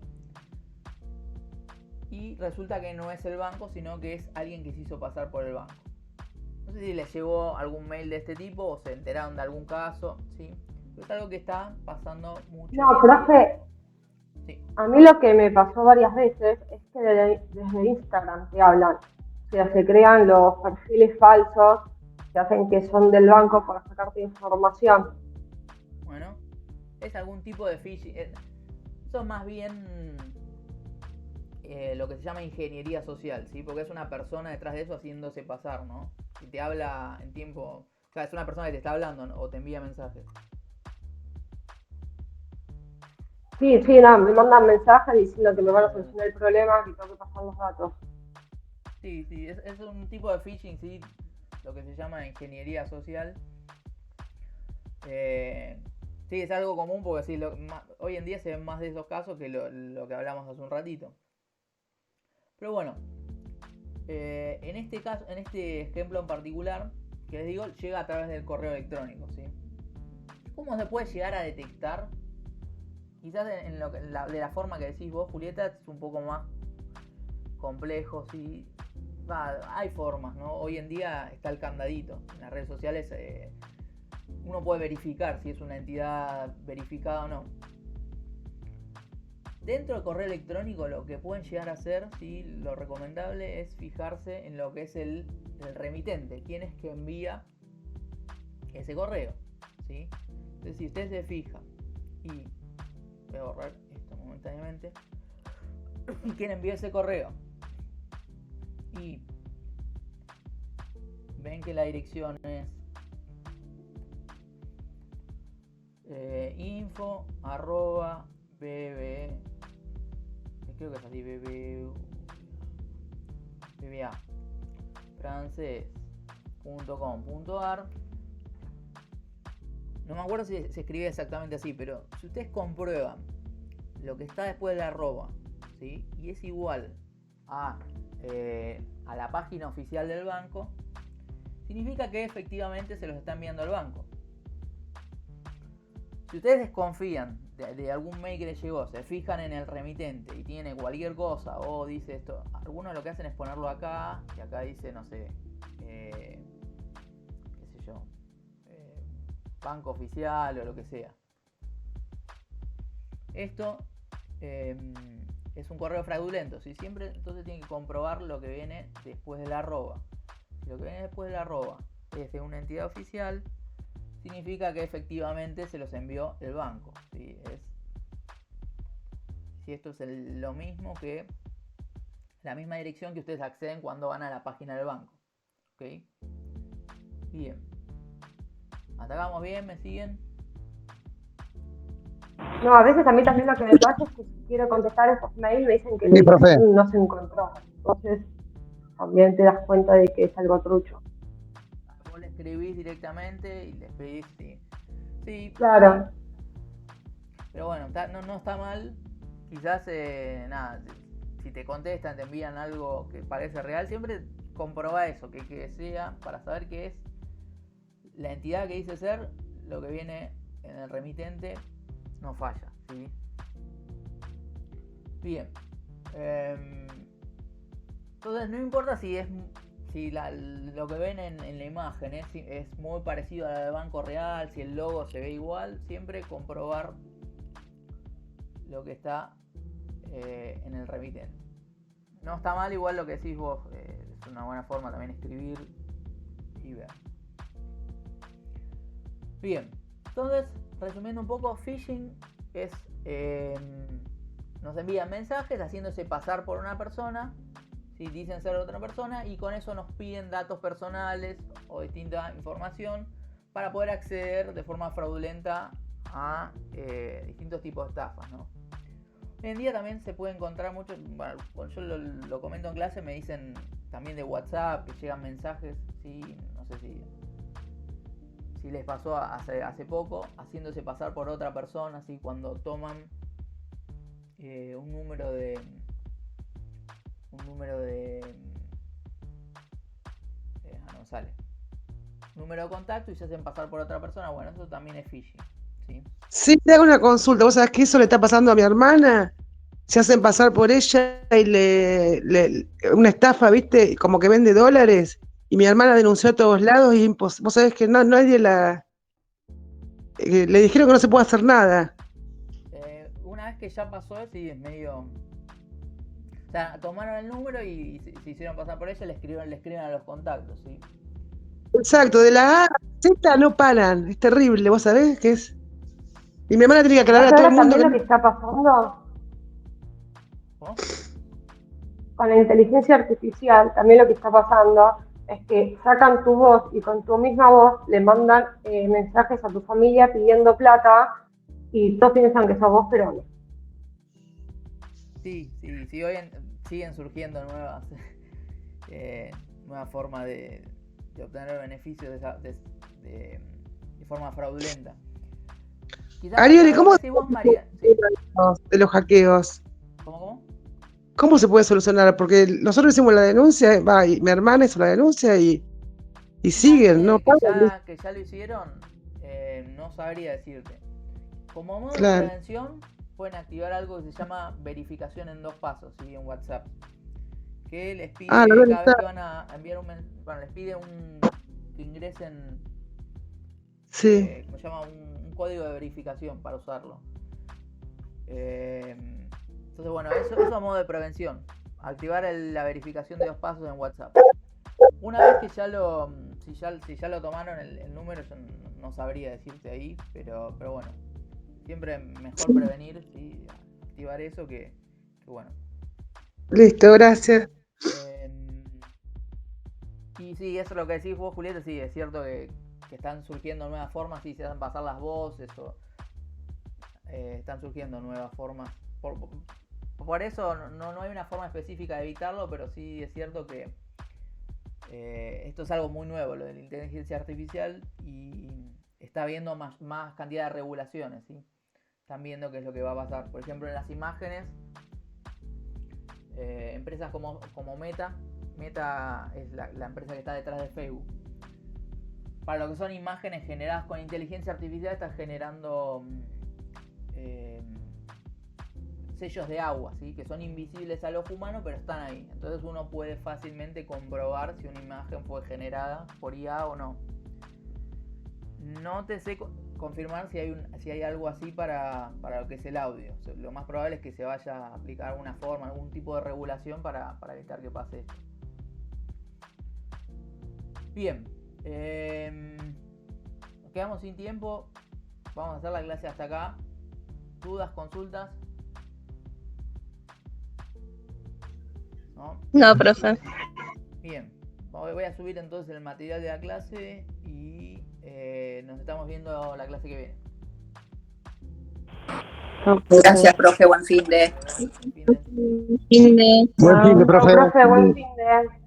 Y resulta que no es el banco, sino que es alguien que se hizo pasar por el banco. No sé si les llegó algún mail de este tipo o se enteraron de algún caso, ¿sí? Pero es algo que está pasando mucho. No, profe, sí. A mí lo que me pasó varias veces es que desde Instagram te hablan. O sea, se crean los perfiles falsos que hacen que son del banco para sacarte información. Bueno, es algún tipo de phishing. Eso es más bien lo que se llama ingeniería social, ¿sí? Porque es una persona detrás de eso haciéndose pasar, ¿no? Y te habla en tiempo... O sea, es una persona que te está hablando, ¿no? O te envía mensajes. Sí, no, me mandan mensajes diciendo que me van a solucionar el problema, que tengo que pasar los datos. Sí, es un tipo de phishing, sí, lo que se llama ingeniería social. Sí, es algo común porque sí, hoy en día se ven más de esos casos que lo que hablamos hace un ratito. Pero bueno, en este caso, en este ejemplo en particular, que les digo, llega a través del correo electrónico, ¿sí? ¿Cómo se puede llegar a detectar? Quizás de la forma que decís vos, Julieta, es un poco más complejo, ¿sí? Hay formas, ¿no? Hoy en día está el candadito. En las redes sociales uno puede verificar si es una entidad verificada o no. Dentro del correo electrónico lo que pueden llegar a hacer, ¿sí? Lo recomendable es fijarse en lo que es el remitente. Quién es que envía ese correo, ¿sí? Entonces si usted se fija y... voy a borrar esto momentáneamente. ¿Quién envió ese correo? Y ven que la dirección es info arroba bb, creo que es así, bba francés.com.ar. No me acuerdo si se escribe exactamente así, pero si ustedes comprueban lo que está después de la arroba, ¿sí? Y es igual a la página oficial del banco, significa que efectivamente se los está enviando al banco. Si ustedes desconfían de algún mail que les llegó, se fijan en el remitente y tiene cualquier cosa o dice esto, algunos lo que hacen es ponerlo acá y acá dice, no sé, qué sé yo, banco oficial o lo que sea. Esto es un correo fraudulento, ¿sí? Siempre entonces tienen que comprobar lo que viene después de la arroba. Si lo que viene después de la arroba es de una entidad oficial, significa que efectivamente se los envió el banco, ¿sí? Si esto es lo mismo que la misma dirección que ustedes acceden cuando van a la página del banco, ¿ok? Bien. ¿Hasta acá vamos bien? ¿Me siguen? No, a veces a mí también lo que me pasa es que si quiero contestar esos mails me dicen que Sí, profe. no se encontró. Entonces también te das cuenta de que es algo trucho. Vos le escribís directamente y les pedís, sí. Claro. Pero bueno, no está mal. Quizás, nada, si te contestan, te envían algo que parece real, siempre comproba eso, que sea, para saber que es la entidad que dice ser, lo que viene en el remitente no falla, ¿sí? Bien. Entonces no importa si lo que ven en la imagen es muy parecido a la del banco real, si el logo se ve igual, siempre comprobar lo que está en el remitente. No está mal igual lo que decís vos, es una buena forma también escribir y ver. Bien, entonces resumiendo un poco, phishing es nos envían mensajes haciéndose pasar por una persona, si dicen ser otra persona, y con eso nos piden datos personales o distinta información para poder acceder de forma fraudulenta a distintos tipos de estafas, ¿no? Hoy en día también se puede encontrar mucho, bueno, cuando yo lo comento en clase me dicen también de WhatsApp que llegan mensajes, ¿sí? No sé si les pasó hace poco, haciéndose pasar por otra persona, ¿sí? Cuando toman un número de no sale, número de contacto y se hacen pasar por otra persona. Bueno, eso también es phishing, ¿sí? Sí, te hago una consulta. ¿Vos sabés que eso le está pasando a mi hermana? Se hacen pasar por ella y una estafa, ¿viste? Como que vende dólares. Y mi hermana denunció a todos lados y vos sabés que nadie le dijeron que no se puede hacer nada. Una vez que ya pasó, sí, es medio... O sea, tomaron el número y se hicieron pasar por ella, le escriben a los contactos, ¿sí? Exacto, de la A a Z no paran. Es terrible, ¿vos sabés qué es? Y mi hermana tiene que aclarar a todo el mundo También lo que está pasando ¿Oh? con la inteligencia artificial, también lo que está pasando es que sacan tu voz y con tu misma voz le mandan mensajes a tu familia pidiendo plata y todos piensan que sos vos, pero no. Sí, hoy siguen surgiendo nuevas formas de obtener beneficios de forma fraudulenta. Ariel, ¿y cómo decís vos, María? ¿Sí? de los hackeos? ¿Cómo? ¿Cómo se puede solucionar? Porque nosotros hicimos la denuncia, y mi hermana hizo la denuncia y siguen, ¿no? Que ya lo hicieron, no sabría decirte. Como modo de Claro. prevención, pueden activar algo que se llama verificación en 2 pasos, ¿sí? En WhatsApp. Que les pide cada vez que van a enviar les pide que ingresen, sí. como se llama, un código de verificación para usarlo. Entonces, bueno, eso a modo de prevención. Activar la verificación de 2 pasos en WhatsApp. Una vez que si ya lo tomaron el número, yo no sabría decirte ahí, pero bueno, siempre mejor prevenir, ¿sí? Activar eso que bueno. Listo, gracias. Y sí, eso es lo que decís vos, Julieta, sí, es cierto que están surgiendo nuevas formas, sí, se hacen pasar las voces, están surgiendo nuevas formas. Por eso no hay una forma específica de evitarlo, pero sí es cierto que esto es algo muy nuevo, lo de la inteligencia artificial, y está habiendo más cantidad de regulaciones, ¿sí? Están viendo qué es lo que va a pasar. Por ejemplo, en las imágenes, empresas como Meta es la empresa que está detrás de Facebook. Para lo que son imágenes generadas con inteligencia artificial, está generando sellos de agua, ¿sí? Que son invisibles al ojo humano, pero están ahí. Entonces uno puede fácilmente comprobar si una imagen fue generada por IA o no. No te sé confirmar si hay algo así para lo que es el audio. O sea, lo más probable es que se vaya a aplicar alguna forma, algún tipo de regulación para evitar que pase esto. Bien, nos quedamos sin tiempo. Vamos a hacer la clase hasta acá. ¿Dudas, consultas? No, profe. Bien, voy a subir entonces el material de la clase y nos estamos viendo la clase que viene. Gracias, profe. Buen fin de. Fin de. Buen fin de, profe. Buen fin de.